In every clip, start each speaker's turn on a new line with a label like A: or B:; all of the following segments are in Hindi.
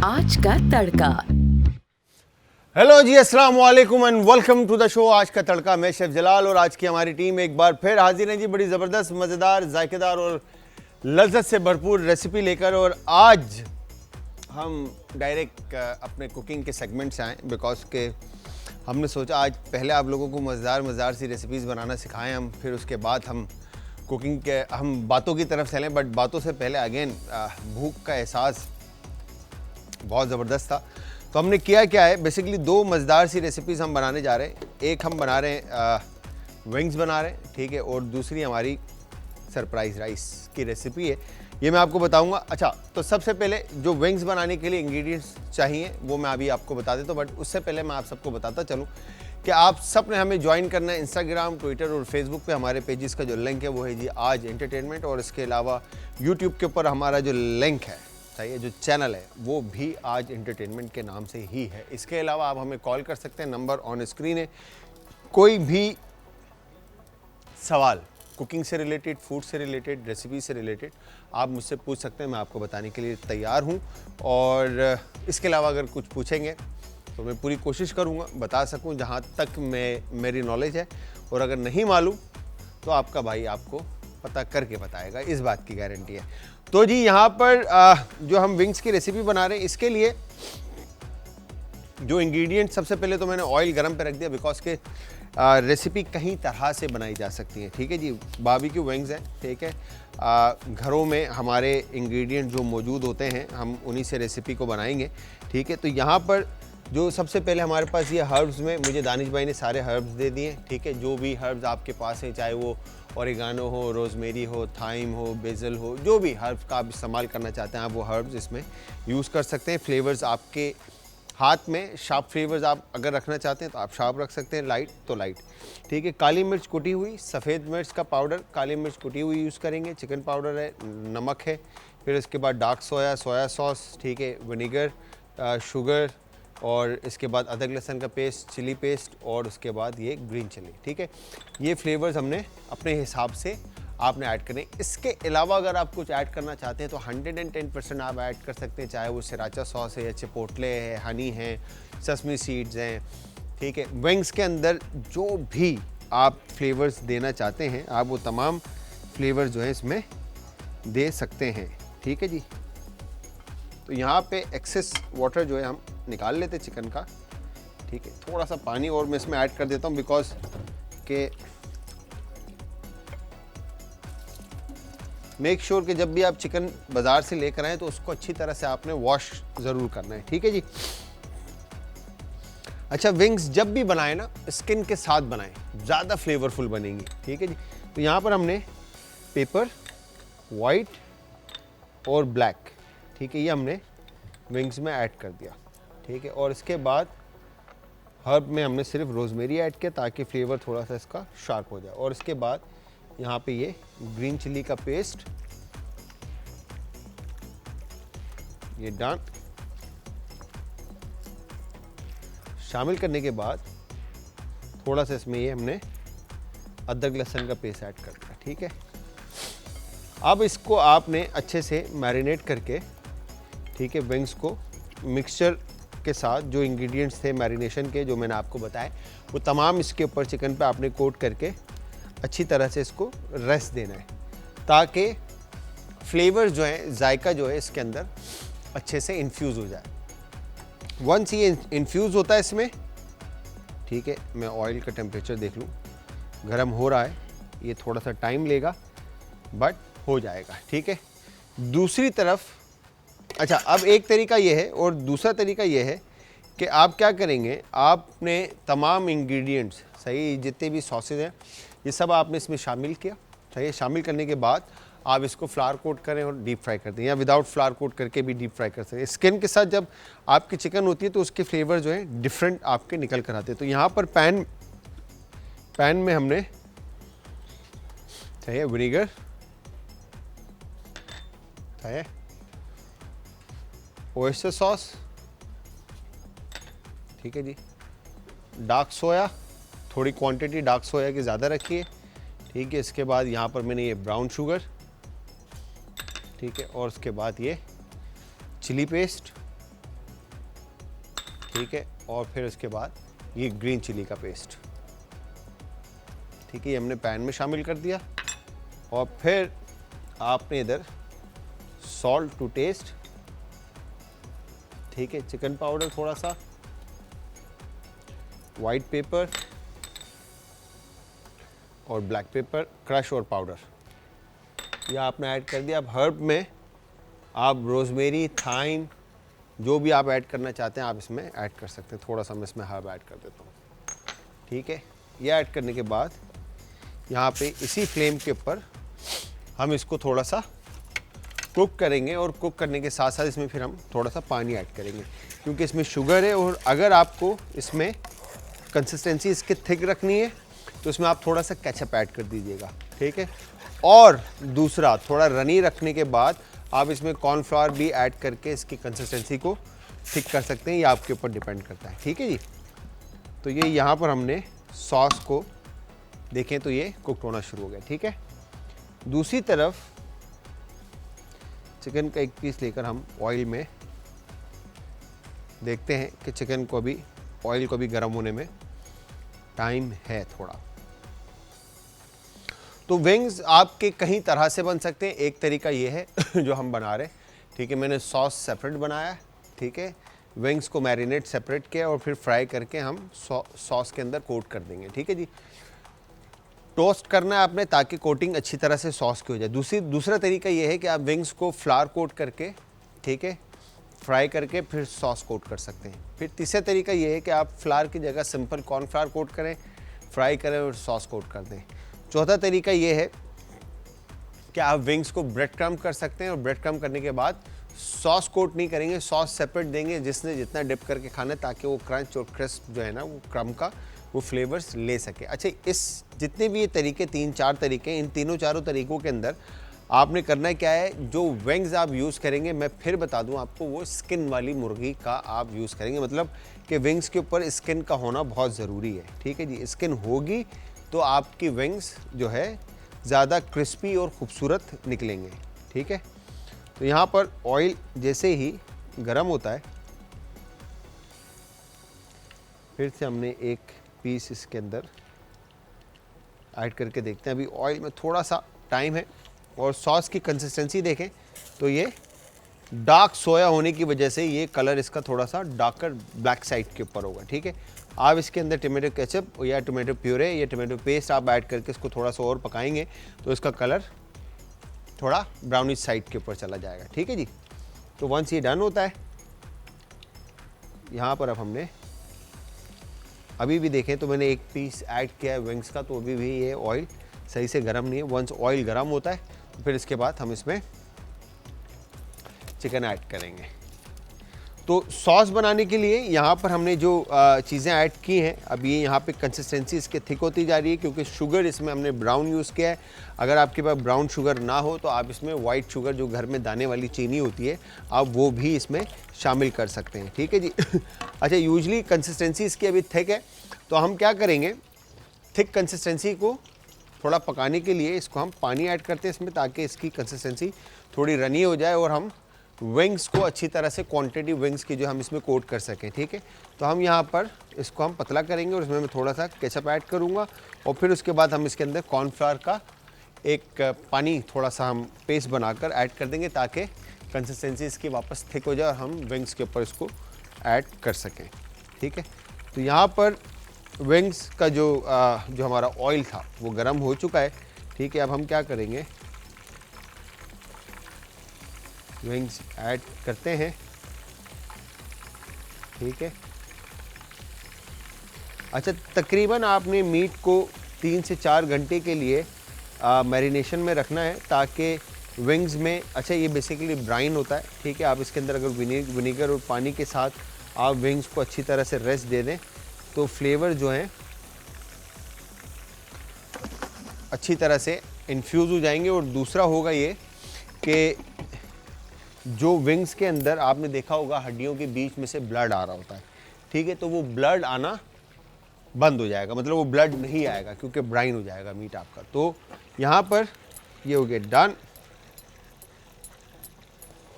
A: आज का तड़का।
B: हेलो जी, अस्सलाम वालेकुम and welcome to the show Aaj Ka तड़का। मैं शेफ जलाल और आज की हमारी टीम एक बार फिर हाजिर है जी, बड़ी ज़बरदस्त, मज़ेदार, जायकेदार और लज्जत से भरपूर रेसिपी लेकर। और आज हम डायरेक्ट अपने कुकिंग के सेगमेंट से आए बिकॉज के हमने सोचा आज पहले आप लोगों को मज़ेदार सी रेसिपीज़ बनाना सिखाएं हम, फिर उसके बाद हम कुकिंग के हम बातों की तरफ चलें। बट बातों से पहले अगेन भूख का एहसास बहुत ज़बरदस्त था, तो हमने किया क्या है, बेसिकली दो मज़ेदार सी रेसिपीज़ हम बनाने जा रहे हैं। एक हम बना रहे हैं विंग्स बना रहे हैं, ठीक है, और दूसरी हमारी सरप्राइज़ राइस की रेसिपी है, ये मैं आपको बताऊंगा। अच्छा, तो सबसे पहले जो विंग्स बनाने के लिए इंग्रेडिएंट्स चाहिए वो मैं अभी आपको बता देता हूँ। बट उससे पहले मैं आप सबको बताता चलूँ कि आप सब ने हमें ज्वाइन करना है इंस्टाग्राम, ट्विटर और फेसबुक पे। हमारे पेजेस का जो लिंक है वो है जी आज एंटरटेनमेंट, और इसके अलावा यूट्यूब के ऊपर हमारा जो लिंक है, सही है, जो चैनल है वो भी आज एंटरटेनमेंट के नाम से ही है। इसके अलावा आप हमें कॉल कर सकते हैं, नंबर ऑन स्क्रीन है। कोई भी सवाल कुकिंग से रिलेटेड, फूड से रिलेटेड, रेसिपी से रिलेटेड आप मुझसे पूछ सकते हैं, मैं आपको बताने के लिए तैयार हूं। और इसके अलावा अगर कुछ पूछेंगे तो मैं पूरी कोशिश करूंगा बता सकूं जहां तक मेरी नॉलेज है, और अगर नहीं मालूम तो आपका भाई आपको पता करके बताएगा, इस बात की गारंटी है। तो जी यहाँ पर जो हम विंग्स की रेसिपी बना रहे हैं, इसके लिए जो इंग्रेडिएंट, सबसे पहले तो मैंने ऑयल गरम पे रख दिया बिकॉज के रेसिपी कई तरह से बनाई जा सकती है, ठीक है जी। बारबेक्यू विंग्स हैं, ठीक है, घरों में हमारे इंग्रेडिएंट जो मौजूद होते हैं हम उन्हीं से रेसिपी को बनाएंगे, ठीक है। तो यहाँ पर जो सबसे पहले हमारे पास ये हर्ब्स में मुझे दानिश भाई ने सारे हर्ब्स दे दिए, ठीक है। जो भी हर्ब्स आपके पास हैं, चाहे वो ओरिगानो हो, रोजमेरी हो, थाइम हो, बेजल हो, जो भी हर्ब्स का आप इस्तेमाल करना चाहते हैं आप वो हर्ब्स इसमें यूज़ कर सकते हैं। फ्लेवर्स आपके हाथ में, शार्प फ्लेवर्स आप अगर रखना चाहते हैं तो आप शार्प रख सकते हैं, लाइट तो लाइट, ठीक है। काली मिर्च कुटी हुई, सफ़ेद मिर्च का पाउडर, काली मिर्च कुटी हुई यूज़ करेंगे, चिकन पाउडर है, नमक है, फिर उसके बाद डार्क सोया सॉस, ठीक है, विनेगर, शुगर, और इसके बाद अदरक लहसुन का पेस्ट, चिली पेस्ट, और उसके बाद ये ग्रीन चिली, ठीक है। ये फ्लेवर्स हमने अपने हिसाब से आपने ऐड करने। इसके अलावा अगर आप कुछ ऐड करना चाहते हैं तो 110% आप ऐड कर सकते हैं, चाहे वो सराचा सॉस है या चिपोटले है, हनी है, ससमी सीड्स हैं, ठीक है। विंग्स के अंदर जो भी आप फ्लेवर्स देना चाहते हैं आप वो तमाम फ्लेवर्स जो है इसमें दे सकते हैं, ठीक है जी। तो यहाँ पे एक्सेस वाटर जो है हम निकाल लेते हैं चिकन का, ठीक है। थोड़ा सा पानी और मैं इसमें ऐड कर देता हूँ बिकॉज के मेक श्योर कि जब भी आप चिकन बाज़ार से लेकर आएँ तो उसको अच्छी तरह से आपने वॉश ज़रूर करना है, ठीक है जी। अच्छा, विंग्स जब भी बनाएं ना स्किन के साथ बनाएं, ज़्यादा फ्लेवरफुल बनेंगी, ठीक है जी। तो यहाँ पर हमने पेपर वाइट और ब्लैक, ठीक है, ये हमने विंग्स में ऐड कर दिया, ठीक है। और इसके बाद हर्ब में हमने सिर्फ रोजमेरी ऐड किया ताकि फ्लेवर थोड़ा सा इसका शार्प हो जाए। और इसके बाद यहाँ पे ये ग्रीन चिली का पेस्ट, ये डन। शामिल करने के बाद थोड़ा सा इसमें ये हमने अदरक लहसुन का पेस्ट ऐड कर दिया, ठीक है। अब इसको आपने अच्छे से मैरिनेट करके, ठीक है, विंग्स को मिक्सचर के साथ जो इंग्रेडिएंट्स थे मैरिनेशन के जो मैंने आपको बताए वो तमाम इसके ऊपर चिकन पे आपने कोट करके अच्छी तरह से इसको रेस्ट देना है ताकि फ्लेवर्स जो है, जायका जो है इसके अंदर अच्छे से इन्फ्यूज़ हो जाए। वंस ये इन्फ्यूज़ होता है इसमें, ठीक है, मैं ऑयल का टेम्परेचर देख लूँ, गर्म हो रहा है, ये थोड़ा सा टाइम लेगा बट हो जाएगा, ठीक है। दूसरी तरफ, अच्छा, अब एक तरीका ये है और दूसरा तरीका ये है कि आप क्या करेंगे, आपने तमाम इंग्रेडिएंट्स, सही, जितने भी सॉसेज हैं ये सब आपने इसमें शामिल किया, सही। शामिल करने के बाद आप इसको फ्लावर कोट करें और डीप फ्राई कर दें, या विदाउट फ्लावर कोट करके भी डीप फ्राई कर सकते हैं। स्किन के साथ जब आपकी चिकन होती है तो उसके फ्लेवर जो है डिफरेंट आपके निकल कर आते हैं। तो यहाँ पर पैन में हमने, सही है, विनेगर, सही है, ओयस्टर सॉस, ठीक है जी, डार्क सोया, थोड़ी क्वांटिटी डार्क सोया की ज़्यादा रखिए, ठीक है। इसके बाद यहाँ पर मैंने ये ब्राउन शुगर, ठीक है, और उसके बाद ये चिली पेस्ट, ठीक है, और फिर उसके बाद ये ग्रीन चिली का पेस्ट, ठीक है, ये हमने पैन में शामिल कर दिया। और फिर आपने इधर सॉल्ट टू टेस्ट, ठीक है, चिकन पाउडर थोड़ा सा, वाइट पेपर और ब्लैक पेपर क्रश और पाउडर, ये आपने ऐड कर दिया। अब हर्ब में आप रोजमेरी, थाइम, जो भी आप ऐड करना चाहते हैं आप इसमें ऐड कर सकते हैं। थोड़ा सा मैं इसमें हर्ब ऐड कर देता हूँ, ठीक है। ये ऐड करने के बाद यहाँ पे इसी फ्लेम के ऊपर हम इसको थोड़ा सा कुक करेंगे, और कुक करने के साथ साथ इसमें फिर हम थोड़ा सा पानी ऐड करेंगे, क्योंकि इसमें शुगर है। और अगर आपको इसमें कंसिस्टेंसी इसकी थिक रखनी है तो इसमें आप थोड़ा सा केचप ऐड कर दीजिएगा, ठीक है। और दूसरा, थोड़ा रनी रखने के बाद आप इसमें कॉर्नफ्लावर भी ऐड करके इसकी कंसिस्टेंसी को थिक कर सकते हैं, ये आपके ऊपर डिपेंड करता है, ठीक है जी। तो ये यहाँ पर हमने सॉस को देखें तो ये कुक होना शुरू हो गया, ठीक है। दूसरी तरफ चिकन का एक पीस लेकर हम ऑयल में देखते हैं कि चिकन को भी, ऑयल को भी गर्म होने में टाइम है थोड़ा। तो विंग्स आपके कई तरह से बन सकते हैं। एक तरीका ये है जो हम बना रहे हैं, ठीक है, मैंने सॉस सेपरेट बनाया, ठीक है, विंग्स को मैरिनेट सेपरेट किया और फिर फ्राई करके हम सॉस के अंदर कोट कर देंगे, ठीक है जी। टोस्ट करना है आपने ताकि कोटिंग अच्छी तरह से सॉस की हो जाए। दूसरा तरीका ये है कि आप विंग्स को फ्लावर कोट करके, ठीक है, फ्राई करके फिर सॉस कोट कर सकते हैं। फिर तीसरा तरीका ये है कि आप फ्लावर की जगह सिंपल कॉर्नफ्लावर कोट करें, फ्राई करें और सॉस कोट कर दें। चौथा तरीका ये है कि आप विंग्स को ब्रेड क्रम्ब कर सकते हैं, और ब्रेड क्रम्ब करने के बाद सॉस कोट नहीं करेंगे, सॉस सेपरेट देंगे, जिसने जितना डिप करके खाना है ताकि वो क्रंच और क्रिस्प जो है ना वो क्रम्ब का वो फ्लेवर्स ले सके। अच्छा, इस जितने भी ये तरीके, 3-4 तरीके, इन तीनों चारों तरीकों के अंदर आपने करना क्या है, जो विंग्स आप यूज़ करेंगे, मैं फिर बता दूं आपको, वो स्किन वाली मुर्गी का आप यूज़ करेंगे। मतलब कि विंग्स के ऊपर स्किन का होना बहुत ज़रूरी है, ठीक है जी। स्किन होगी तो आपकी विंग्स जो है ज़्यादा क्रिस्पी और ख़ूबसूरत निकलेंगे, ठीक है। तो यहाँ पर ऑयल जैसे ही गर्म होता है, फिर से हमने एक पीस इसके अंदर ऐड करके देखते हैं। अभी ऑयल में थोड़ा सा टाइम है, और सॉस की कंसिस्टेंसी देखें तो ये डार्क सोया होने की वजह से ये कलर इसका थोड़ा सा डार्कर ब्लैक साइड के ऊपर होगा, ठीक है। आप इसके अंदर टोमेटो केचप या टोमेटो प्यूरे या टोमेटो पेस्ट आप ऐड करके इसको थोड़ा सा और पकाएंगे तो इसका कलर थोड़ा ब्राउनिश साइड के ऊपर चला जाएगा, ठीक है जी। तो वंस ये डन होता है, यहाँ पर अब हमने अभी भी देखें तो मैंने एक पीस ऐड किया है विंग्स का, तो अभी भी ये ऑयल सही से गर्म नहीं है। वंस ऑयल गर्म होता है तो फिर इसके बाद हम इसमें चिकन ऐड करेंगे। तो सॉस बनाने के लिए यहाँ पर हमने जो चीज़ें ऐड की हैं, अब ये यहाँ पे कंसिस्टेंसी इसके थिक होती जा रही है, क्योंकि शुगर इसमें हमने ब्राउन यूज़ किया है। अगर आपके पास ब्राउन शुगर ना हो तो आप इसमें वाइट शुगर, जो घर में दाने वाली चीनी होती है, आप वो भी इसमें शामिल कर सकते हैं, ठीक है जी। अच्छा, यूजली कंसिस्टेंसी इसकी अभी थिक है, तो हम क्या करेंगे, थिक कंसिस्टेंसी को थोड़ा पकाने के लिए इसको हम पानी ऐड करते हैं इसमें, ताकि इसकी कंसिस्टेंसी थोड़ी रनी हो जाए और हम विंग्स को अच्छी तरह से क्वांटिटी विंग्स की जो हम इसमें कोट कर सकें, ठीक है। तो हम यहाँ पर इसको हम पतला करेंगे और इसमें मैं थोड़ा सा केचप ऐड करूँगा, और फिर उसके बाद हम इसके अंदर कॉर्नफ्लावर का एक पानी थोड़ा सा हम पेस्ट बनाकर ऐड कर देंगे, ताकि कंसिस्टेंसी इसकी वापस थिक हो जाए और हम विंग्स के ऊपर इसको ऐड कर सकें, ठीक है। तो यहाँ पर विंग्स का जो हमारा ऑयल था वो गर्म हो चुका है, ठीक है। अब हम क्या करेंगे, विंग्स ऐड करते हैं, ठीक है। अच्छा, तकरीबन आपने मीट को 3 से 4 घंटे के लिए मैरिनेशन में रखना है, ताकि विंग्स में, अच्छा ये बेसिकली ब्राइन होता है, ठीक है। आप इसके अंदर अगर विनीगर और पानी के साथ आप विंग्स को अच्छी तरह से रेस्ट दे दें तो फ्लेवर जो हैं अच्छी तरह से इन्फ्यूज़ हो जाएंगे। और दूसरा होगा ये कि जो विंग्स के अंदर आपने देखा होगा हड्डियों के बीच में से ब्लड आ रहा होता है, ठीक है, तो वो ब्लड आना बंद हो जाएगा, मतलब वो ब्लड नहीं आएगा, क्योंकि ब्राइन हो जाएगा मीट आपका। तो यहाँ पर ये हो गया डन।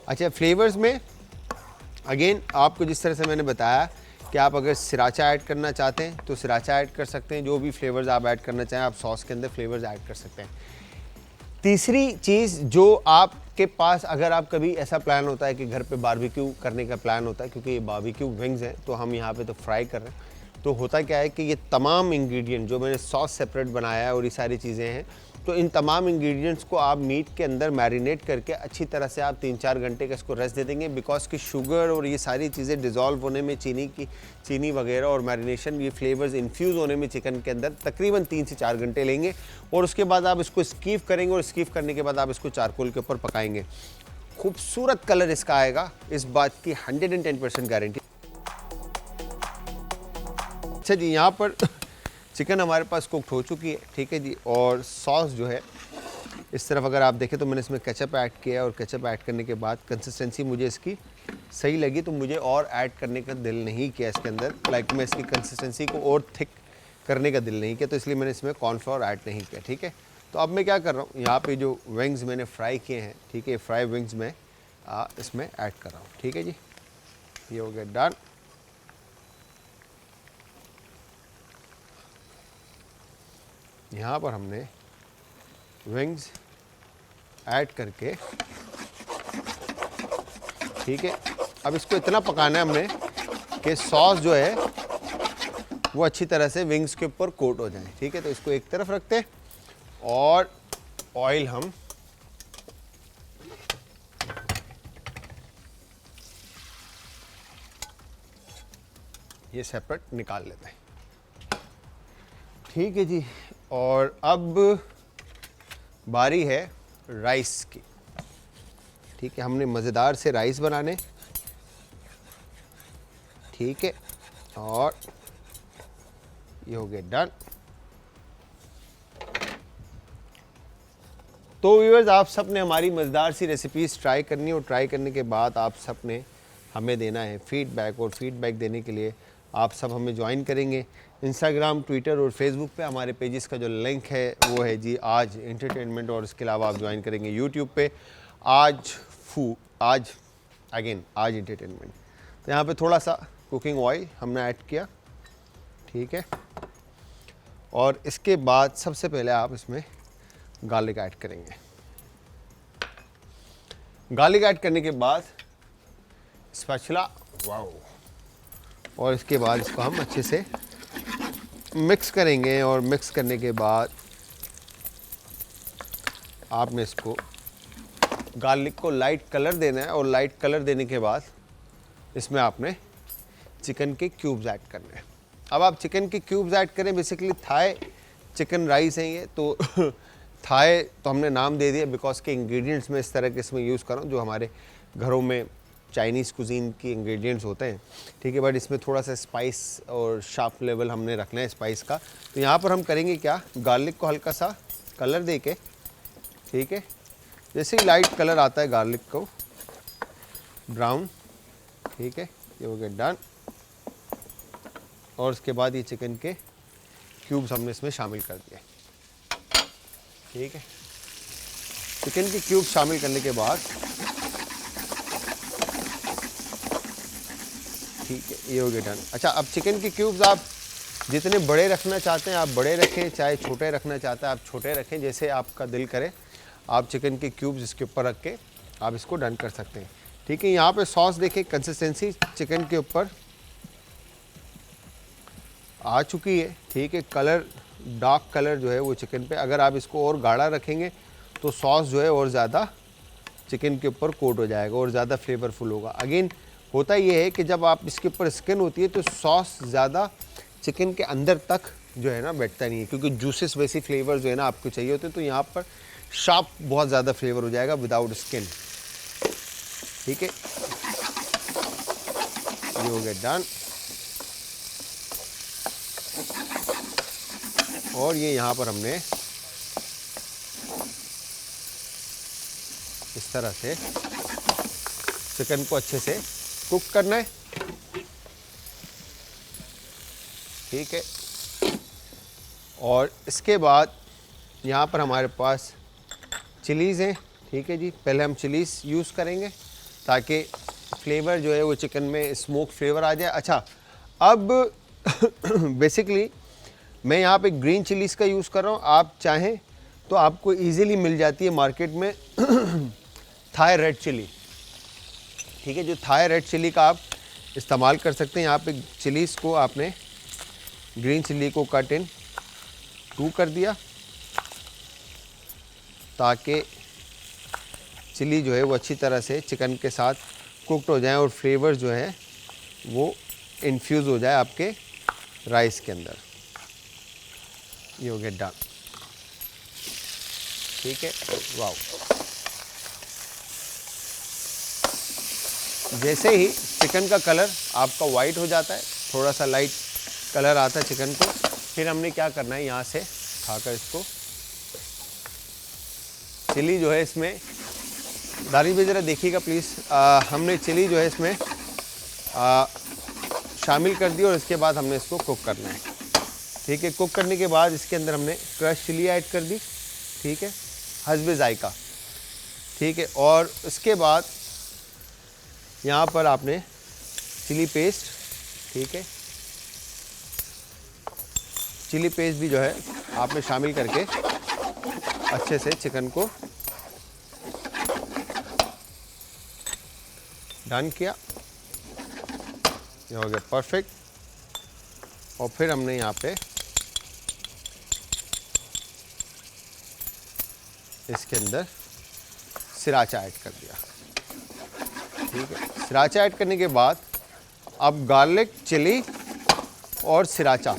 B: अच्छा, फ्लेवर्स में अगेन आपको जिस तरह से मैंने बताया कि आप अगर सिराचा ऐड करना चाहते हैं तो सिराचा ऐड कर सकते हैं, जो भी फ्लेवर्स आप ऐड करना चाहें आप सॉस के अंदर फ्लेवर्स ऐड कर सकते हैं। तीसरी चीज़ जो आपके पास, अगर आप कभी ऐसा प्लान होता है कि घर पे बारबेक्यू करने का प्लान होता है, क्योंकि ये बारबेक्यू विंग्स हैं तो हम यहाँ पे तो फ्राई कर रहे हैं, तो होता क्या है कि ये तमाम इंग्रेडिएंट जो मैंने सॉस सेपरेट बनाया है और ये सारी चीज़ें हैं, तो इन तमाम इंग्रेडिएंट्स को आप मीट के अंदर मैरिनेट करके अच्छी तरह से आप 3-4 घंटे का इसको रेस्ट दे देंगे, बिकॉज कि शुगर और ये सारी चीज़ें डिज़ोल्व होने में, चीनी वगैरह और मैरिनेशन, ये फ्लेवर्स इन्फ्यूज़ होने में चिकन के अंदर तकरीबन 3 से 4 घंटे लेंगे। और उसके बाद आप इसको स्कीफ करेंगे और स्कीफ करने के बाद आप इसको चारकोल के ऊपर पकाएंगे। खूबसूरत कलर इसका आएगा, इस बात की 110% गारंटी। अच्छा जी, यहाँ पर चिकन हमारे पास कुक्ड हो चुकी है, ठीक है जी। और सॉस जो है इस तरफ अगर आप देखें तो मैंने इसमें केचप ऐड किया, और केचप ऐड करने के बाद कंसिस्टेंसी मुझे इसकी सही लगी, तो मुझे और ऐड करने का दिल नहीं किया इसके अंदर। लाइक मैं इसकी कंसिस्टेंसी को और थिक करने का दिल नहीं किया, तो इसलिए मैंने इसमें कॉर्नफ्लोर ऐड नहीं किया, ठीक है। तो अब मैं क्या कर रहा हूँ, यहाँ पे जो विंग्स मैंने फ्राई किए हैं, ठीक है, फ्राई विंग्स में इसमें ऐड कर रहा हूँ, ठीक है जी। ये हो गया डन। यहाँ पर हमने विंग्स ऐड करके, ठीक है, अब इसको इतना पकाना है हमने कि सॉस जो है वो अच्छी तरह से विंग्स के ऊपर कोट हो जाए, ठीक है। तो इसको एक तरफ रखते हैं और ऑयल हम ये सेपरेट निकाल लेते हैं, ठीक है जी। और अब बारी है राइस की, ठीक है। हमने मज़ेदार से राइस बनाने, ठीक है, और ये हो गया डन। तो व्यूअर्स, आप सब ने हमारी मज़ेदार सी रेसिपीज़ ट्राई करनी, और ट्राई करने के बाद आप सब ने हमें देना है फीडबैक, और फीडबैक देने के लिए आप सब हमें ज्वाइन करेंगे इंस्टाग्राम, ट्विटर और फेसबुक पे। हमारे पेजेस का जो लिंक है वो है जी आज एंटरटेनमेंट, और इसके अलावा आप ज्वाइन करेंगे यूट्यूब पे आज एंटरटेनमेंट। तो यहाँ पे थोड़ा सा कुकिंग ऑयल हमने ऐड किया, ठीक है। और इसके बाद सबसे पहले आप इसमें गार्लिक ऐड करेंगे। गार्लिक ऐड करने के बाद स्पैचुला, वाओ, और इसके बाद इसको हम अच्छे से मिक्स करेंगे। और मिक्स करने के बाद आपने इसको गार्लिक को लाइट कलर देना है, और लाइट कलर देने के बाद इसमें आपने चिकन के क्यूब्स ऐड करने हैं। अब आप चिकन के क्यूब्स ऐड करें, बेसिकली थाई चिकन राइस है ये, तो थाई तो हमने नाम दे दिया बिकॉज के इंग्रेडिएंट्स में इस तरह के इसमें यूज़ कर रहा हूँ जो हमारे घरों में चाइनीज़ कुजीन की इंग्रेडिएंट्स होते हैं, ठीक है। बट इसमें थोड़ा सा स्पाइस और शार्प लेवल हमने रखना है स्पाइस का। तो यहाँ पर हम करेंगे क्या, गार्लिक को हल्का सा कलर दे के, ठीक है, जैसे ही लाइट कलर आता है गार्लिक को ब्राउन, ठीक है, ये हो गया डन। और उसके बाद ये चिकन के क्यूब्स हमने इसमें शामिल कर दिए, ठीक है। चिकन के क्यूब शामिल करने के बाद, ठीक है, ये हो गया डन। अच्छा, अब चिकन के क्यूब्स आप जितने बड़े रखना चाहते हैं आप बड़े रखें, चाहे छोटे रखना चाहते हैं आप छोटे रखें, जैसे आपका दिल करे। आप चिकन के क्यूब्स इसके ऊपर रख के आप इसको डन कर सकते हैं, ठीक है। यहाँ पे सॉस देखें, कंसिस्टेंसी चिकन के ऊपर आ चुकी है, ठीक है। कलर, डार्क कलर जो है वो चिकन पे, अगर आप इसको और गाढ़ा रखेंगे तो सॉस जो है और ज़्यादा चिकन के ऊपर कोट हो जाएगा और ज़्यादा फ्लेवरफुल होगा। अगेन होता ये है कि जब आप इसके ऊपर स्किन होती है तो सॉस ज़्यादा चिकन के अंदर तक जो है ना बैठता नहीं है, क्योंकि जूसेस वैसी फ्लेवर जो है ना आपको चाहिए होते हैं। तो यहाँ पर शार्प बहुत ज़्यादा फ्लेवर हो जाएगा विदाउट स्किन, ठीक है। ये हो गया डन। और ये यहाँ पर हमने इस तरह से चिकन को अच्छे से कुक करना है, ठीक है। और इसके बाद यहाँ पर हमारे पास चिलीज़ हैं, ठीक है जी। पहले हम चिलीज़ यूज़ करेंगे ताकि फ्लेवर जो है वो चिकन में स्मोक फ्लेवर आ जाए। अच्छा, अब बेसिकली मैं यहाँ पे ग्रीन चिलीज़ का यूज़ कर रहा हूँ। आप चाहें तो आपको इजीली मिल जाती है मार्केट में थाई रेड चिली, ठीक है। जो थाई रेड चिली का आप इस्तेमाल कर सकते हैं। यहाँ पे चिलीज़ को आपने ग्रीन चिली को कट इन 2 कर दिया ताकि चिली जो है वो अच्छी तरह से चिकन के साथ कुकड हो जाए और फ्लेवर जो है वो इन्फ्यूज़ हो जाए आपके राइस के अंदर। ये हो गया डन, ठीक है। वाओ, जैसे ही चिकन का कलर आपका वाइट हो जाता है, थोड़ा सा लाइट कलर आता है चिकन को, फिर हमने क्या करना है, यहाँ से खाकर इसको चिली जो है इसमें दारी भी ज़रा देखिएगा प्लीज़। हमने चिली जो है इसमें शामिल कर दी और इसके बाद हमने इसको कुक करना है, ठीक है। कुक करने के बाद इसके अंदर हमने क्रश चिली ऐड कर दी, ठीक है, हस्बे जायका, ठीक है। और उसके बाद यहाँ पर आपने चिली पेस्ट, ठीक है, चिली पेस्ट भी जो है आपने शामिल करके अच्छे से चिकन को डन किया। ये हो गया परफेक्ट। और फिर हमने यहाँ पे इसके अंदर सिराचा ऐड कर दिया, ठीक है। सिराचा ऐड करने के बाद अब गार्लिक, चिली और सिराचा,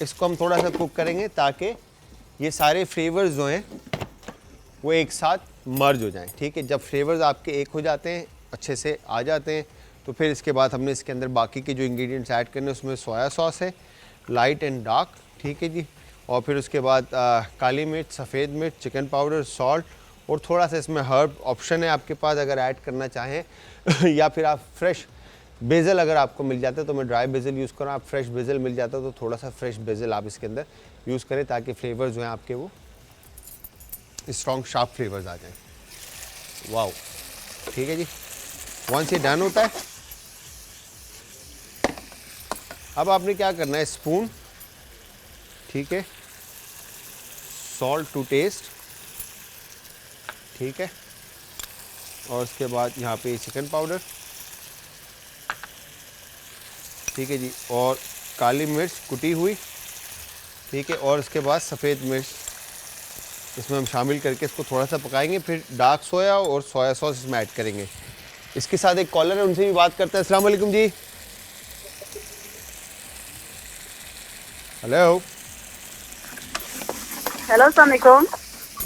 B: इसको हम थोड़ा सा कुक करेंगे ताकि ये सारे फ्लेवर्स जो हैं वो एक साथ मर्ज हो जाएं, ठीक है। जब फ्लेवर्स आपके एक हो जाते हैं, अच्छे से आ जाते हैं, तो फिर इसके बाद हमने इसके अंदर बाकी के जो इंग्रेडिएंट्स ऐड करने हैं, उसमें सोया सॉस है, लाइट एंड डार्क, ठीक है जी। और फिर उसके बाद काली मिर्च, सफ़ेद मिर्च, चिकन पाउडर, सॉल्ट और थोड़ा सा इसमें हर्ब ऑप्शन है आपके पास अगर ऐड करना चाहें या फिर आप फ्रेश बेज़ल अगर आपको मिल जाता है तो मैं ड्राई बेज़ल यूज़ करूँ, आप फ्रेश बेज़ल मिल जाता है तो थोड़ा सा फ्रेश बेज़ल आप इसके अंदर यूज़ करें ताकि फ्लेवर जो हैं आपके वो स्ट्रॉन्ग शार्प फ्लेवर्स आ जाएं। वाओ, ठीक है जी। वंस ये डन होता है, अब आपने क्या करना है, स्पून, ठीक है, सॉल्ट टू टेस्ट, ठीक है, और उसके बाद यहाँ पे चिकन पाउडर, ठीक है जी, और काली मिर्च कुटी हुई, ठीक है, और उसके बाद सफ़ेद मिर्च इसमें हम शामिल करके इसको थोड़ा सा पकाएंगे। फिर डार्क सोया और सोया सॉस इसमें ऐड करेंगे। इसके साथ एक कॉलर है, उनसे भी बात करते हैं। अस्सलाम वालेकुम जी। हेलो
A: हेलो, अस्सलाम वालेकुम।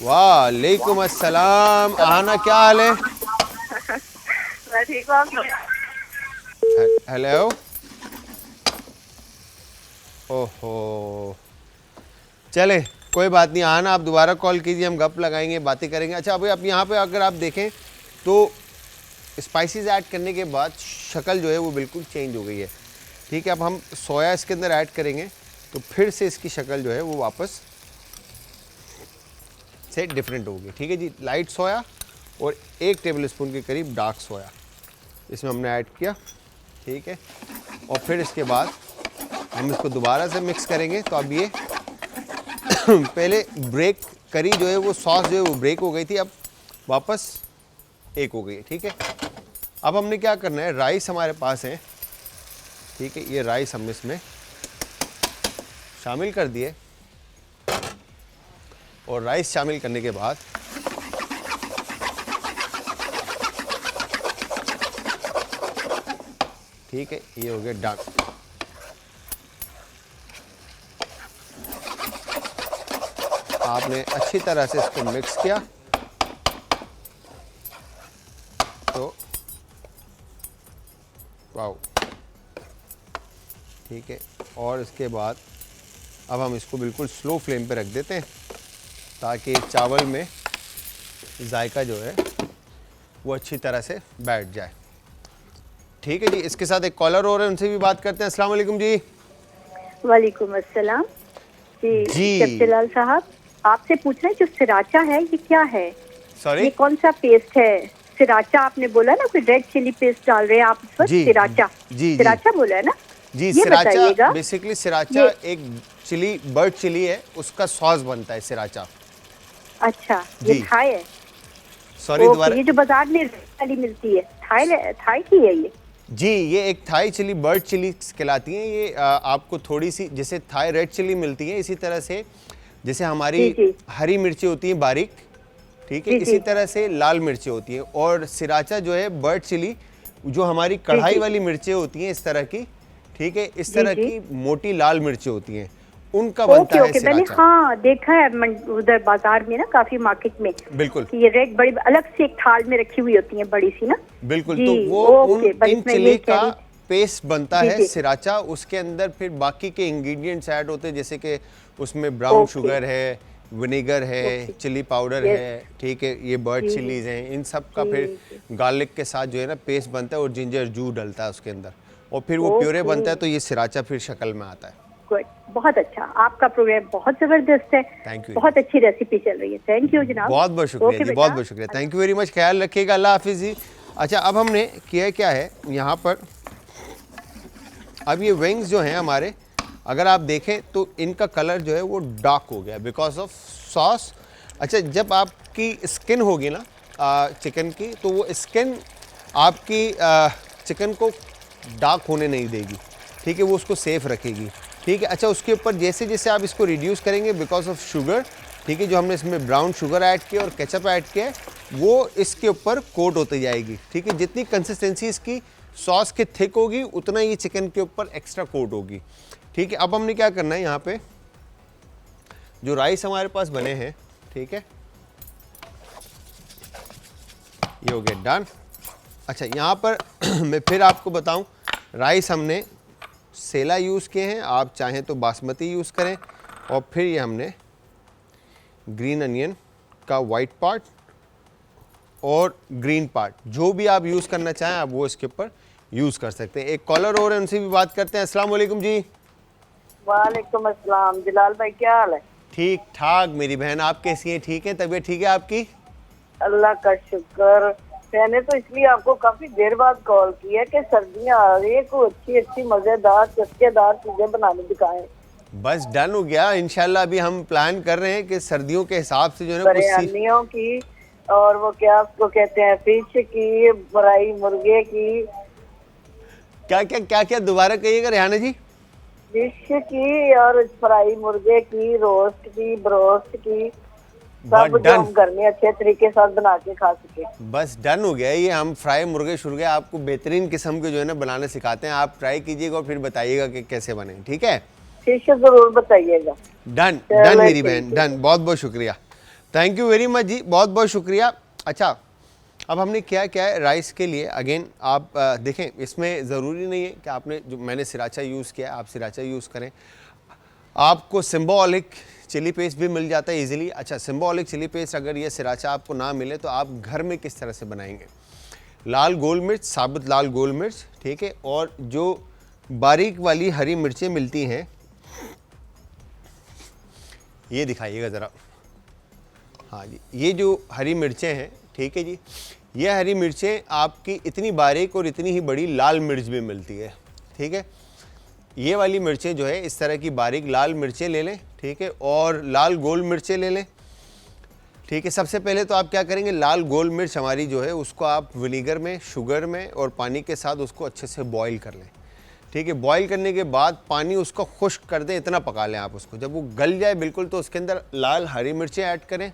B: वालेकुम अस्सलाम। आना, क्या हाल है?
A: मैं ठीक हूँ।
B: हेलो, ओहो, चले कोई बात नहीं, आना आप दोबारा कॉल कीजिए, हम गप लगाएंगे, बातें करेंगे। अच्छा, अभी आप यहाँ पे अगर आप देखें तो स्पाइसेस ऐड करने के बाद शक्ल जो है वो बिल्कुल चेंज हो गई है, ठीक है। अब हम सोया इसके अंदर ऐड करेंगे तो फिर से इसकी शक्ल जो है वो वापस से डिफरेंट होगी, ठीक है जी। लाइट सोया और 1 टेबलस्पून के करीब डार्क सोया इसमें हमने ऐड किया, ठीक है। और फिर इसके बाद हम इसको दोबारा से मिक्स करेंगे। तो अब ये पहले ब्रेक करी जो है वो सॉस जो है वो ब्रेक हो गई थी, अब वापस एक हो गई है, ठीक है। अब हमने क्या करना है, राइस हमारे पास है, ठीक है, ये राइस हम इसमें शामिल कर दिए। और राइस शामिल करने के बाद ठीक है, ये हो गया डन। आपने अच्छी तरह से इसको मिक्स किया तो वाओ, ठीक है। और इसके बाद अब हम इसको बिल्कुल स्लो फ्लेम पे रख देते हैं ताकि चावल में जायका जो है वो अच्छी तरह से बैठ जाए, ठीक है जी। इसके साथ एक कॉलर और है, उनसे भी बात करते हैं। अस्सलाम वालेकुम जी।
A: वालेकुम अस्सलाम जी। जलाल साहब, आपसे पूछना है जो सिराचा है ये क्या है?
B: सॉरी,
A: ये कौन सा पेस्ट है? सिराचा आपने बोला ना, कोई रेड चिली पेस्ट डाल रहे हैं आप इस वक्त?
B: जी,
A: सिराचा,
B: जी।
A: सिराचा बोला है ना?
B: जी,
A: ये
B: सिराचा
A: बताइएगा।
B: बेसिकली सिराचा एक चिली, बर्ड चिली है, उसका सॉस बनता है सिराचा।
A: अच्छा, ये
B: जी।
A: थाई है?
B: सॉरी
A: ओके,
B: दोबारा।
A: ये जो बाजार में वाली मिलती है, थाई की है ये?
B: जी, ये एक थाई चिली, बर्ड चिली कहलाती है ये। आपको थोड़ी सी जैसे थाई रेड चिली मिलती है, इसी तरह से जैसे हमारी
A: जी, जी।
B: हरी मिर्ची होती है बारीक, ठीक है,
A: जी,
B: इसी
A: जी।
B: तरह से लाल मिर्ची होती है। और सिराचा जो है बर्ड चिली, जो हमारी कढ़ाई
A: जी।
B: वाली मिर्चें होती हैं इस तरह की, ठीक है, इस
A: जी,
B: तरह
A: जी।
B: की मोटी लाल मिर्ची होती हैं, उनका बनता
A: ओके
B: है
A: ओके, मैंने
B: सिराचा।
A: हाँ देखा है उधर बाजार में ना, काफी मार्केट में,
B: बिल्कुल
A: कि ये रेड बड़ी अलग से एक थाल में रखी हुई होती है, बड़ी सी ना।
B: बिल्कुल।
A: जी,
B: तो वो
A: ओके, बस
B: इन
A: मैं
B: चिली
A: यही कह
B: का
A: रही थी।
B: पेस्ट बनता
A: जी,
B: है
A: जी।
B: सिराचा। उसके अंदर फिर बाकी के इंग्रेडिएंट्स ऐड होते हैं, जैसे कि उसमें ब्राउन
A: ओके।
B: शुगर है, विनेगर है,
A: ओके।
B: Chilli powder
A: yes.
B: है, ठीक है, ये बर्ड
A: जी,
B: चिलीज हैं, इन सब का
A: जी,
B: फिर
A: जी।
B: गार्लिक के साथ जो है ना पेस्ट बनता है, और जिंजर जूस डलता है उसके अंदर, और फिर वो प्यूरे
A: ओके।
B: बनता है, तो ये सिराचा फिर शक्ल में आता है।
A: गुड, बहुत अच्छा, आपका प्रोग्राम बहुत जबरदस्त है।
B: Thank you।
A: बहुत अच्छी रेसिपी चल रही है। थैंक यू जनाब।
B: बहुत बहुत शुक्रिया
A: ओके
B: जी,
A: बेटा।
B: बहुत बहुत शुक्रिया, थैंक यू वेरी मच, ख्याल रखिएगा, अल्लाह हाफिज़ जी। अच्छा, अब हमने किया क्या है यहाँ पर, अब ये विंग्स जो हैं हमारे, अगर आप देखें तो इनका कलर जो है वो डार्क हो गया बिकॉज ऑफ सॉस। अच्छा, जब आपकी स्किन होगी ना चिकन की, तो वो स्किन आपकी चिकन को डार्क होने नहीं देगी, ठीक है, वो उसको सेफ रखेगी, ठीक है। अच्छा, उसके ऊपर जैसे जैसे आप इसको रिड्यूस करेंगे बिकॉज ऑफ शुगर, ठीक है, जो हमने इसमें ब्राउन शुगर ऐड किया और केचप ऐड किया है, वो इसके ऊपर कोट होती जाएगी, ठीक है। जितनी कंसिस्टेंसी इसकी सॉस की थिक होगी, उतना ये चिकन के ऊपर एक्स्ट्रा कोट होगी, ठीक है। अब हमने क्या करना है, यहाँ पे जो राइस हमारे पास बने हैं, ठीक है, ये हो गया डन। अच्छा, यहाँ पर मैं फिर आपको बताऊं, राइस हमने सेला यूज़ किए हैं, आप चाहें तो बासमती यूज़ करें, और फिर ये हमने ग्रीन अनियन का वाइट पार्ट और ग्रीन पार्ट, जो भी आप यूज़ करना चाहें आप वो इसके ऊपर यूज़ कर सकते हैं। एक कॉलर और है, उनसे भी बात करते हैं। अस्सलाम वालेकुम जी।
C: वालेकुम अस्सलाम। जलाल भाई क्या हाल है?
B: ठीक ठाक मेरी बहन, आप कैसी हैं? ठीक है, तबीयत ठीक है आपकी?
C: अल्लाह का शुक्र। मैंने तो इसलिए आपको काफी देर बाद कॉल किया कि सर्दियां आ रही है, कोई अच्छी अच्छी मजेदार चस्केदार चीजें बनाने दिखाएं।
B: बस डन हो गया इंशाल्लाह। अभी हम प्लान कर रहे हैं कि सर्दियों के हिसाब से जो है ना कुछ
C: बिरयानियों की, और वो क्या उसको कहते हैं, फिश की, फ्राई मुर्गे की,
B: क्या दोबारा कहिएगा रेहाना जी।
C: फिश की और फ्राई मुर्गे की, रोस्ट की, ब्रोस्ट की, सब जो हम घर में अच्छे तरीके से बना के खा सके।
B: बस डन हो गया ये। हम फ्राई मुर्गे शुर्गे आपको बेहतरीन किस्म के जो है ना बनाने सिखाते हैं, आप ट्राई कीजिएगा और फिर बताइएगा कि कैसे बने, ठीक है।
C: फिश जरूर बताइएगा।
B: डन डन मेरी बहन, डन। बहुत बहुत शुक्रिया, थैंक यू वेरी मच जी, बहुत बहुत शुक्रिया। अच्छा, अब हमने क्या क्या है राइस के लिए, अगेन आप देखें, इसमें ज़रूरी नहीं है कि आपने जो मैंने सिराचा यूज़ किया आप सिराचा यूज़ करें, आपको सिम्बोलिक चिली पेस्ट भी मिल जाता है इजीली। अच्छा, सिम्बोलिक चिली पेस्ट अगर ये सिराचा आपको ना मिले तो आप घर में किस तरह से बनाएंगे। लाल गोल मिर्च, साबुत लाल गोल मिर्च, ठीक है, और जो बारीक वाली हरी मिर्चें मिलती हैं, ये दिखाइएगा ज़रा। हाँ जी, ये जो हरी मिर्चें हैं, ठीक है जी, ये हरी मिर्चें आपकी इतनी बारीक और इतनी ही बड़ी लाल मिर्च भी मिलती है, ठीक है। ये वाली मिर्चें जो है इस तरह की बारीक लाल मिर्चें ले लें, ठीक है, और लाल गोल मिर्चें ले लें, ठीक है। सबसे पहले तो आप क्या करेंगे, लाल गोल मिर्च हमारी जो है उसको आप विनीगर में, शुगर में और पानी के साथ उसको अच्छे से बॉईल कर लें, ठीक है। बॉईल करने के बाद पानी उसको खुश्क कर दें, इतना पका लें आप उसको। जब वो गल जाए बिल्कुल, तो उसके अंदर लाल हरी मिर्चें ऐड करें,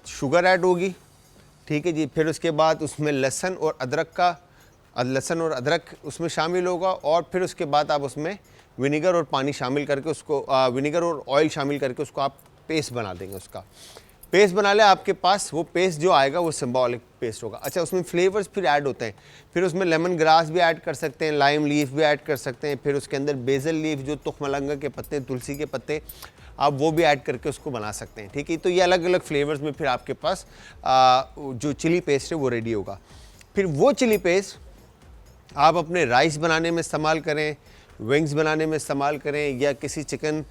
B: शुगर ऐड होगी, ठीक है जी। फिर उसके बाद उसमें लहसुन और अदरक उसमें शामिल होगा, और फिर उसके बाद आप उसमें विनीगर और पानी शामिल करके उसको विनीगर और ऑयल शामिल करके उसको आप पेस्ट बना देंगे। उसका पेस्ट बना ले आपके पास, वो पेस्ट जो आएगा वो सिम्बॉलिक पेस्ट होगा। अच्छा, उसमें फ्लेवर्स फिर ऐड होते हैं, फिर उसमें लेमन ग्रास भी ऐड कर सकते हैं, लाइम लीफ भी ऐड कर सकते हैं, फिर उसके अंदर बेसल लीफ, जो तुखमलंगा के पत्ते, तुलसी के पत्ते, आप वो भी ऐड करके उसको बना सकते हैं, ठीक है। तो ये अलग अलग फ्लेवर्स में फिर आपके पास जो चिली पेस्ट है वो रेडी होगा। फिर वो चिली पेस्ट आप अपने राइस बनाने में इस्तेमाल करें, विंग्स बनाने में इस्तेमाल करें, या किसी चिकन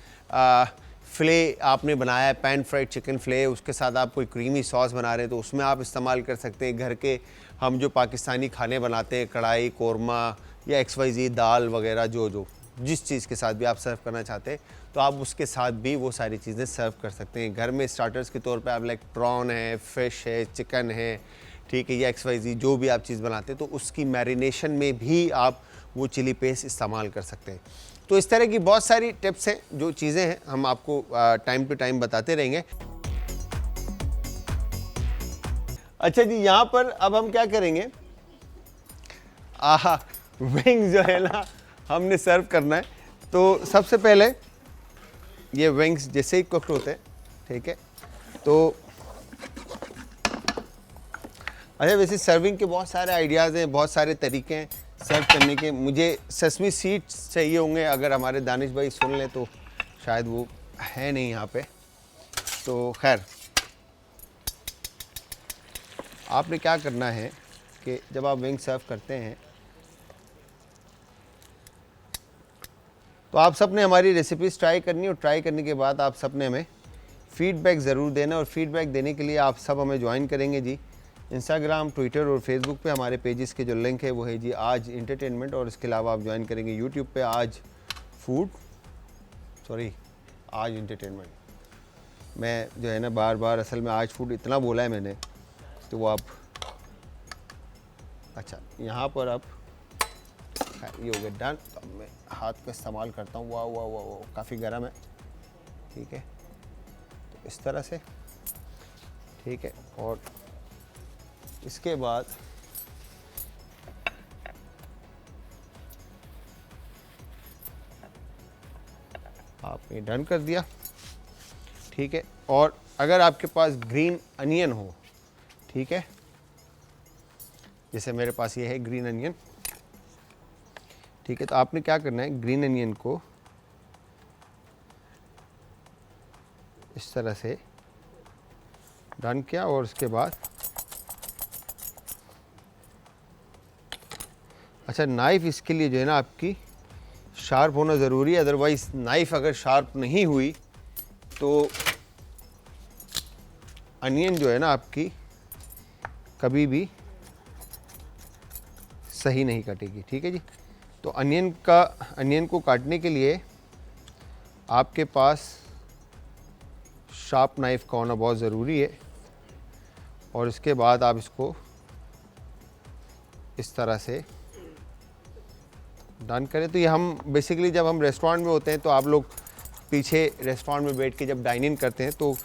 B: फ़िले आपने बनाया है, पैन फ्राइड चिकन फ़िले, उसके साथ आप कोई क्रीमी सॉस बना रहे हैं तो उसमें आप इस्तेमाल कर सकते हैं। घर के हम जो पाकिस्तानी खाने बनाते हैं, कढ़ाई, कोरमा या XYZ दाल वगैरह, जो जिस चीज़ के साथ भी आप सर्व करना चाहते हैं तो आप उसके साथ भी वो सारी चीज़ें सर्व कर सकते हैं। घर में स्टार्टर्स के तौर पे आप लाइक प्रॉन है, फ़िश है, चिकन है, ठीक है, या XYZ जो भी आप चीज़ बनाते हैं तो उसकी मैरिनेशन में भी आप वो चिली पेस्ट इस्तेमाल कर सकते हैं। तो इस तरह की बहुत सारी टिप्स हैं, जो चीज़ें हैं हम आपको टाइम टू टाइम बताते रहेंगे। अच्छा जी, यहाँ पर अब हम क्या करेंगे, आहा विंग्स जो है ना हमने सर्व करना है। तो सबसे पहले ये विंग्स जैसे ही कुक्ड होते हैं, ठीक है, तो अच्छा वैसे सर्विंग के बहुत सारे आइडियाज़ हैं, बहुत सारे तरीके हैं सर्व करने के। मुझे सेसमी सीड्स चाहिए होंगे, अगर हमारे दानिश भाई सुन लें तो शायद वो है नहीं यहाँ पे। तो खैर आपने क्या करना है कि जब आप विंग सर्व करते हैं तो आप सब ने हमारी रेसिपीज़ ट्राई करनी, और ट्राई करने के बाद आप सब ने हमें फ़ीडबैक ज़रूर देना। और फ़ीडबैक देने के लिए आप सब हमें ज्वाइन करेंगे जी इंस्टाग्राम, ट्विटर और फेसबुक पे हमारे पेजेस के जो लिंक है वो है जी आज इंटरटेनमेंट, और इसके अलावा आप ज्वाइन करेंगे यूट्यूब पे आज इंटरटेनमेंट। मैं जो है ना बार बार असल में आज फूड इतना बोला है मैंने, तो वो आप अच्छा यहाँ पर अब ये हो गया डन। तो अब मैं हाथ का इस्तेमाल करता हूँ। वाह वाह वाह वाह, काफ़ी गर्म है, ठीक है, तो इस तरह से, ठीक है। और इसके बाद आपने डन कर दिया, ठीक है। और अगर आपके पास ग्रीन अनियन हो, ठीक है, जैसे मेरे पास ये है ग्रीन अनियन, ठीक है, तो आपने क्या करना है, ग्रीन अनियन को इस तरह से डन किया। और उसके बाद अच्छा नाइफ़ इसके लिए जो है ना आपकी शार्प होना ज़रूरी है, अदरवाइज़ नाइफ़ अगर शार्प नहीं हुई तो अनियन जो है ना आपकी कभी भी सही नहीं कटेगी, ठीक है जी। तो अनियन को काटने के लिए आपके पास शार्प नाइफ़ का होना बहुत ज़रूरी है। और इसके बाद आप इसको इस तरह से डन करें। तो ये हम बेसिकली जब हम रेस्टोरेंट में होते हैं तो आप लोग पीछे रेस्टोरेंट में बैठ के जब डाइन इन करते हैं तो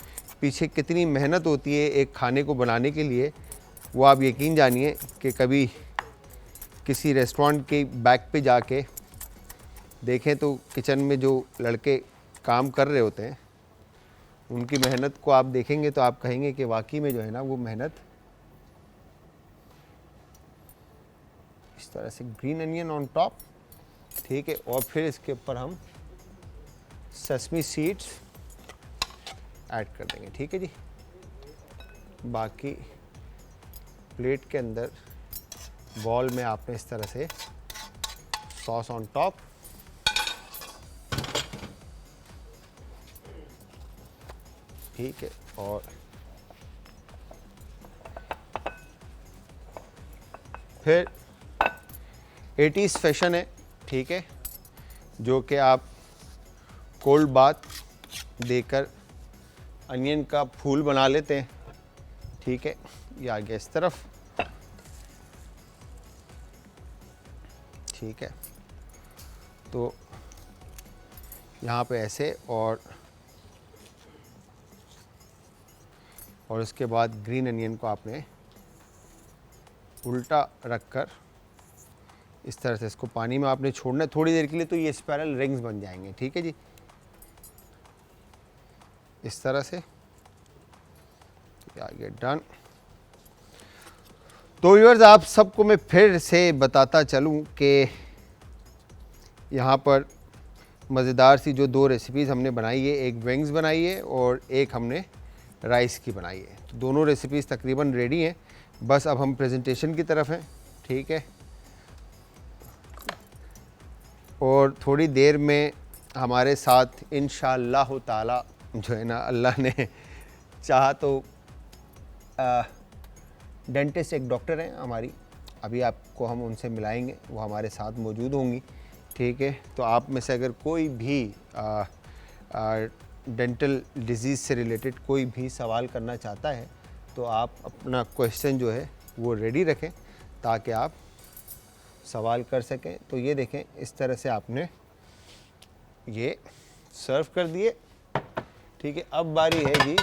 B: पीछे कितनी मेहनत होती है एक खाने को बनाने के लिए, वो आप यकीन जानिए कि कभी किसी रेस्टोरेंट के बैक पे जाके देखें तो किचन में जो लड़के काम कर रहे होते हैं उनकी मेहनत को आप देखेंगे तो आप कहेंगे कि वाकई में जो है ना वो मेहनत। इस तरह से ग्रीन अनियन ऑन टॉप, ठीक है। और फिर इसके ऊपर हम सेसमी सीड्स ऐड कर देंगे, ठीक है जी। बाकी प्लेट के अंदर बॉल में आपने इस तरह से सॉस ऑन टॉप, ठीक है। और फिर 80s फैशन है, ठीक है, जो कि आप कोल्ड बाथ देकर अनियन का फूल बना लेते हैं, ठीक है। ये आ गया इस तरफ, ठीक है। तो यहाँ पे ऐसे और उसके बाद ग्रीन अनियन को आपने उल्टा रखकर इस तरह से इसको पानी में आपने छोड़ना है थोड़ी देर के लिए, तो ये स्पाइरल रिंग्स बन जाएंगे, ठीक है जी। इस तरह से आ गया डन। तो व्यूअर्स आप सबको मैं फिर से बताता चलूं कि यहाँ पर मज़ेदार सी जो दो रेसिपीज़ हमने बनाई है, एक विंग्स बनाई है और एक हमने राइस की बनाई है। तो दोनों रेसिपीज़ तकरीबन रेडी हैं, बस अब हम प्रेजेंटेशन की तरफ हैं, ठीक है। और थोड़ी देर में हमारे साथ इंशाअल्लाह ताला जो है ना अल्लाह ने चाहा तो डेंटिस्ट एक डॉक्टर हैं हमारी, अभी आपको हम उनसे मिलाएंगे, वो हमारे साथ मौजूद होंगी, ठीक है। तो आप में से अगर कोई भी डेंटल डिजीज़ से रिलेटेड कोई भी सवाल करना चाहता है तो आप अपना क्वेश्चन जो है वो रेडी रखें ताकि आप सवाल कर सकें। तो ये देखें, इस तरह से आपने ये सर्व कर दिए, ठीक है। अब बारी है जी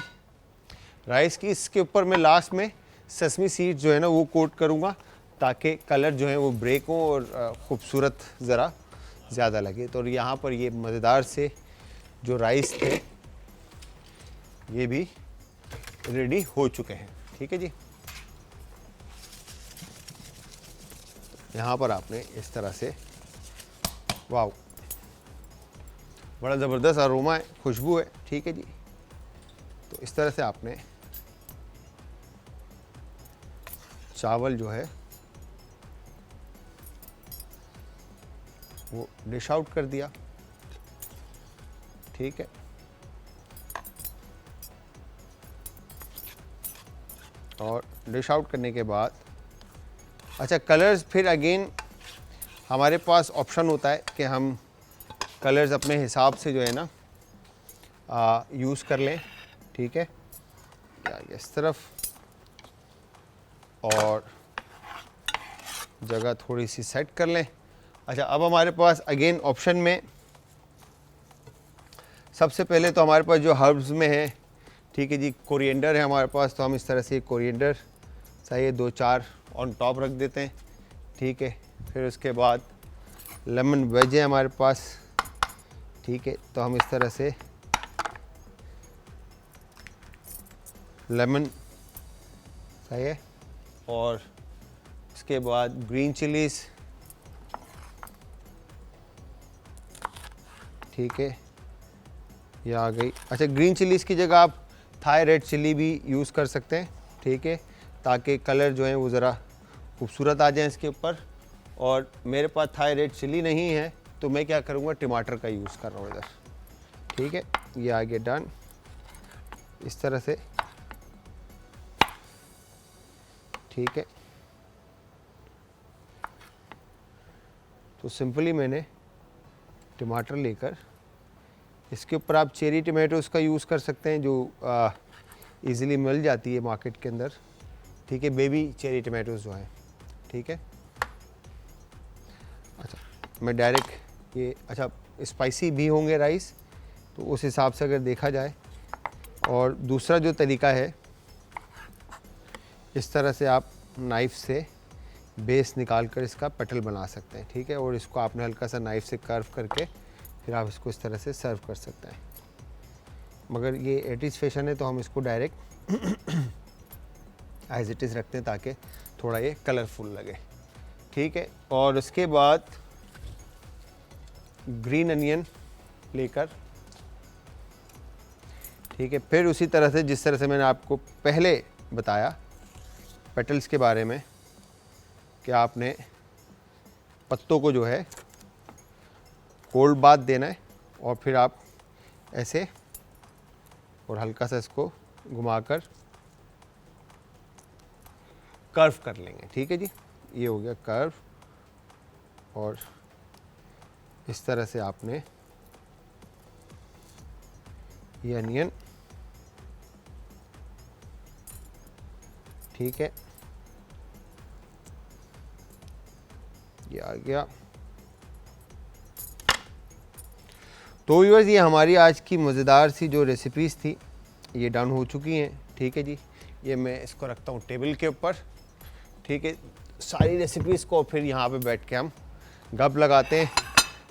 B: राइस की। इसके ऊपर मैं लास्ट में सेसमी सीड जो है ना वो कोट करूँगा ताकि कलर जो है वो ब्रेक हो और ख़ूबसूरत ज़रा ज़्यादा लगे। तो यहाँ पर ये मज़ेदार से जो राइस थे ये भी रेडी हो चुके हैं, ठीक है जी। यहाँ पर आपने इस तरह से, वाह, बड़ा ज़बरदस्त अरोमा है, खुशबू है, ठीक है जी। तो इस तरह से आपने चावल जो है वो डिश आउट कर दिया, ठीक है। और डिश आउट करने के बाद अच्छा कलर्स, फिर अगेन हमारे पास ऑप्शन होता है कि हम कलर्स अपने हिसाब से जो है ना यूज़ कर लें, ठीक है। या इस तरफ और जगह थोड़ी सी सेट कर लें। अच्छा, अब हमारे पास अगेन ऑप्शन में सबसे पहले तो हमारे पास जो हर्ब्स में है, ठीक है जी, कोरिएंडर है हमारे पास, तो हम इस तरह से कोरिएंडर चाहिए 2-4 ऑन टॉप रख देते हैं, ठीक है। फिर उसके बाद लेमन वेज है हमारे पास, ठीक है, तो हम इस तरह से लेमन चाहिए। और इसके बाद ग्रीन चिलीज़, ठीक है, ये आ गई। अच्छा, ग्रीन चिलीज़ की जगह आप थाई रेड चिली भी यूज़ कर सकते हैं, ठीक है, ताकि कलर जो है वो ज़रा खूबसूरत आ जाए इसके ऊपर। और मेरे पास थाई रेड चिली नहीं है तो मैं क्या करूँगा, टमाटर का यूज़ कर रहा हूँ इधर, ठीक है। ये आगे डन इस तरह से, ठीक है। तो सिंपली मैंने टमाटर लेकर इसके ऊपर आप चेरी टमाटोज़ का यूज़ कर सकते हैं जो इजीली मिल जाती है मार्केट के अंदर, ठीक है, बेबी चेरी टमाटोज़ जो हैं, ठीक है। अच्छा, मैं डायरेक्ट ये, अच्छा स्पाइसी भी होंगे राइस, तो उस हिसाब से अगर देखा जाए। और दूसरा जो तरीका है, इस तरह से आप नाइफ़ से बेस निकाल कर इसका पेटल बना सकते हैं, ठीक है। और इसको आपने हल्का सा नाइफ़ से कर्व करके फिर आप इसको इस तरह से सर्व कर सकते हैं। मगर ये 80s फैशन है तो हम इसको डायरेक्ट एज इट इज़ रखते हैं ताकि थोड़ा ये कलरफुल लगे, ठीक है। और उसके बाद ग्रीन अनियन लेकर, ठीक है, फिर उसी तरह से जिस तरह से मैंने आपको पहले बताया पेटल्स के बारे में कि आपने पत्तों को जो है कोल्ड बाथ देना है और फिर आप ऐसे और हल्का सा इसको घुमाकर कर्व कर लेंगे, ठीक है जी। ये हो गया कर्व। और इस तरह से आपने ये अनियन, ठीक है, ये आ गया। तो व्यूअर्स, ये हमारी आज की मज़ेदार सी जो रेसिपीज़ थी ये डन हो चुकी हैं, ठीक है जी। ये मैं इसको रखता हूँ टेबल के ऊपर, ठीक है। सारी रेसिपीज़ को फिर यहाँ पे बैठ के हम गप लगाते हैं।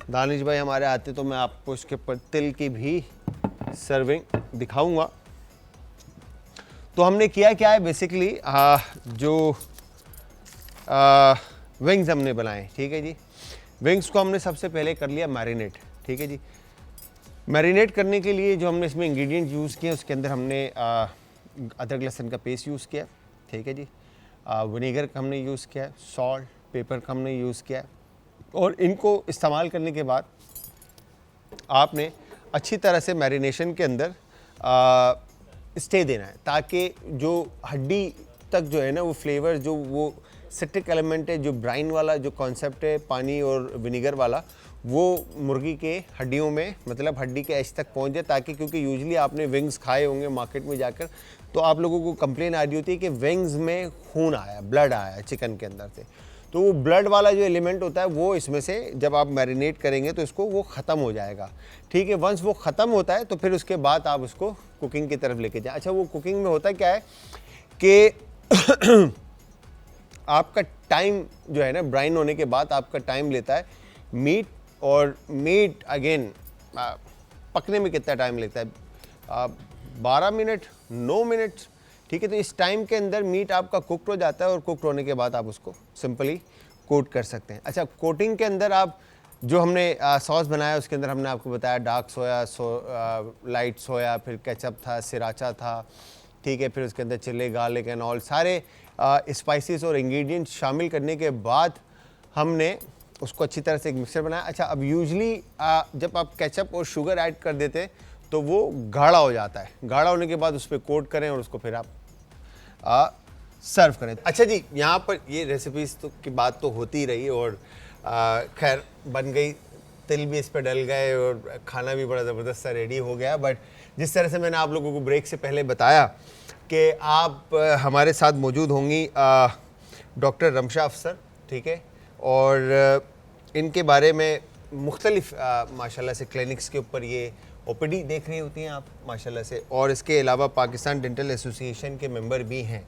B: दानिश भाई हमारे आते तो मैं आपको इसके ऊपर तिल की भी सर्विंग दिखाऊंगा। तो हमने किया क्या है बेसिकली, जो विंग्स हमने बनाए, ठीक है जी। विंग्स को हमने सबसे पहले कर लिया मैरिनेट, ठीक है जी। मैरिनेट करने के लिए जो हमने इसमें इंग्रेडिएंट यूज़ किए उसके अंदर हमने अदरक लहसुन का पेस्ट यूज़ किया, ठीक है जी। विनेगर का हमने यूज़ किया है, सॉल्ट, पेपर का हमने यूज़ किया है। और इनको इस्तेमाल करने के बाद आपने अच्छी तरह से मैरिनेशन के अंदर स्टे देना है ताकि जो हड्डी तक जो है ना वो फ्लेवर, जो वो सिट्रिक एलिमेंट है, जो ब्राइन वाला जो कॉन्सेप्ट है पानी और विनीगर वाला, वो मुर्गी के हड्डियों में, मतलब हड्डी के एज तक पहुंच जाए, ताकि क्योंकि यूजुअली आपने विंग्स खाए होंगे मार्केट में जाकर, तो आप लोगों को कंप्लेन आ रही होती है कि विंग्स में खून आया, ब्लड आया चिकन के अंदर से। तो वो ब्लड वाला जो एलिमेंट होता है वो इसमें से जब आप मैरिनेट करेंगे तो इसको वो ख़त्म हो जाएगा, ठीक है। वंस वो ख़त्म होता है तो फिर उसके बाद आप उसको कुकिंग की तरफ लेके जाएं। अच्छा, वो कुकिंग में होता क्या है कि आपका टाइम जो है ना, ब्राइन होने के बाद आपका टाइम लेता है मीट, और मीट अगेन पकने में कितना टाइम लगता है, 12 मिनट 9 मिनट, ठीक है। तो इस टाइम के अंदर मीट आपका कुकड हो जाता है, और कुकड होने के बाद आप उसको सिंपली कोट कर सकते हैं। अच्छा, कोटिंग के अंदर आप जो हमने सॉस बनाया उसके अंदर हमने आपको बताया डार्क सोया, लाइट सोया, फिर केचप था, सिराचा था, ठीक है। फिर उसके अंदर चिल्ली, गार्लिक एंड ऑल सारे स्पाइसेस और इंग्रेडिएंट्स शामिल करने के बाद हमने उसको अच्छी तरह से एक मिक्सर बनाया। अच्छा, अब यूजली जब आप केचप और शुगर ऐड कर देते हैं तो वो गाढ़ा हो जाता है। गाढ़ा होने के बाद उस पर कोट करें और उसको फिर आप सर्व करें। अच्छा जी, यहाँ पर ये रेसिपीज़ तो की बात तो होती रही, और खैर बन गई, तिल भी इस पर डल गए, और खाना भी बड़ा ज़बरदस्त सा रेडी हो गया। बट जिस तरह से मैंने आप लोगों को ब्रेक से पहले बताया कि आप हमारे साथ मौजूद होंगी डॉक्टर रमशा अफसर, ठीक है, और इनके बारे में मुख्तलिफ माशाल्लाह से क्लिनिक्स के ऊपर ये ओपीडी देख रही होती हैं आप माशाल्लाह से, और इसके अलावा पाकिस्तान डेंटल एसोसिएशन के मेंबर भी हैं।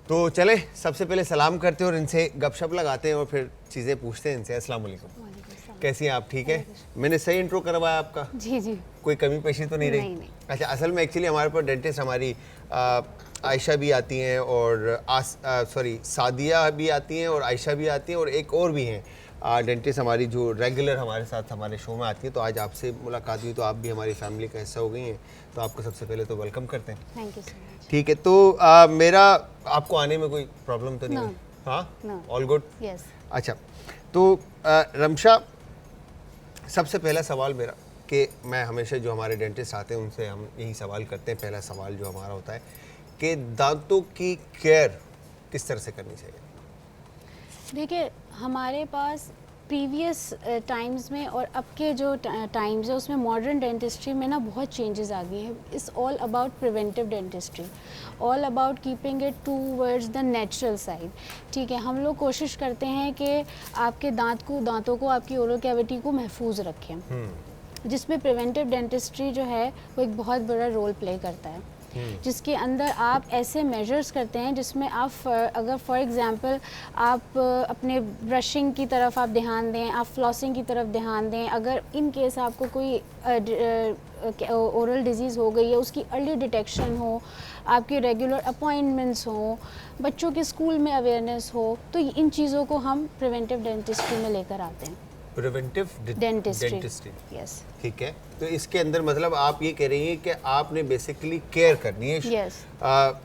B: तो चले सबसे पहले सलाम करते हैं और इनसे गपशप लगाते हैं और फिर चीज़ें पूछते हैं इनसे। अस्सलाम वालेकुम, कैसी हैं आप? ठीक है, मैंने सही इंट्रो करवाया आपका?
D: जी जी,
B: कोई कमी पेशी तो नहीं रही?
D: नहीं।
B: अच्छा, असल में एक्चुअली हमारे पास डेंटिस्ट हमारी आयशा भी आती हैं, और सादिया भी आती हैं, और आयशा भी आती हैं, और एक और भी हैं डेंटिस्ट हमारी जो रेगुलर हमारे साथ हमारे शो में आती है। तो आज आपसे मुलाकात हुई तो आप भी हमारी फैमिली का हिस्सा हो गई हैं, तो आपको सबसे पहले तो वेलकम करते हैं।
D: Thank you so much.
B: ठीक है, तो मेरा आपको आने में कोई प्रॉब्लम तो नहीं हुई? हाँ, ऑल गुड?
D: यस।
B: अच्छा, तो रमशा, सबसे पहला सवाल मेरा कि मैं हमेशा जो हमारे डेंटिस्ट आते हैं उनसे हम यही सवाल करते हैं, पहला सवाल जो हमारा होता है कि दांतों की केयर किस तरह से करनी चाहिए?
D: देखिए, हमारे पास प्रीवियस टाइम्स में और अब के जो टाइम्स है उसमें मॉडर्न डेंटिस्ट्री में ना बहुत चेंजेस आ गए हैं। It's all about preventive dentistry, all about keeping it towards the natural side, ठीक है। हम लोग कोशिश करते हैं कि आपके दांतों को आपकी ओरल कैविटी को महफूज रखें, जिसमें प्रिवेंटिव डेंटिस्ट्री जो है वो एक बहुत बड़ा रोल प्ले करता है, जिसके अंदर आप ऐसे मेजर्स करते हैं जिसमें आप अगर फॉर एग्जांपल आप अपने ब्रशिंग की तरफ आप ध्यान दें, आप फ्लॉसिंग की तरफ ध्यान दें, अगर इन केस आपको कोई ओरल डिजीज़ हो गई है उसकी अर्ली डिटेक्शन हो, आपकी रेगुलर अपॉइंटमेंट्स हो, बच्चों के स्कूल में अवेयरनेस हो, तो इन चीज़ों को हम प्रिवेंटिव डेंटिस्ट्री में लेकर आते हैं।
B: प्रिवेंटिव डेंटिस्ट्री,
D: यस,
B: ठीक है। तो इसके अंदर मतलब आप ये कह रही हैं कि आपने बेसिकली केयर करनी है,
D: यस,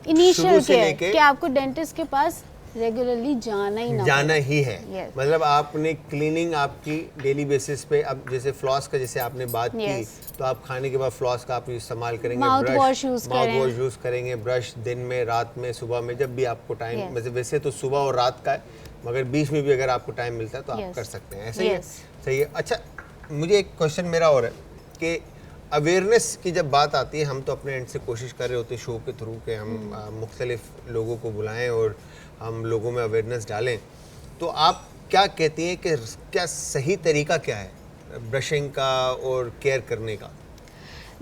D: इनिशियल केयर, कि आपको डेंटिस्ट के पास रेगुलरली जाना ही है।
B: yes. मतलब आपने क्लीनिंग आपकी डेली बेसिस पे, अब जैसे फ्लॉस का जैसे आपने बात की, तो आप खाने के बाद फ्लॉस का आप इस्तेमाल करेंगे,
D: माउथ वॉश यूज
B: करेंगे, ब्रश दिन में, रात में, सुबह में, जब भी आपको टाइम, वैसे तो सुबह और रात का है, मगर बीच में भी अगर आपको टाइम मिलता है तो आप कर सकते हैं, ऐसे ही है? सही है। अच्छा, मुझे एक क्वेश्चन मेरा और है कि अवेयरनेस की जब बात आती है, हम तो अपने एंड से कोशिश कर रहे होते हैं शो के थ्रू के हम मुख्तलिफ लोगों को बुलाएं और हम लोगों में अवेयरनेस डालें, तो आप क्या कहती हैं कि क्या सही तरीका क्या है ब्रशिंग का और केयर करने का?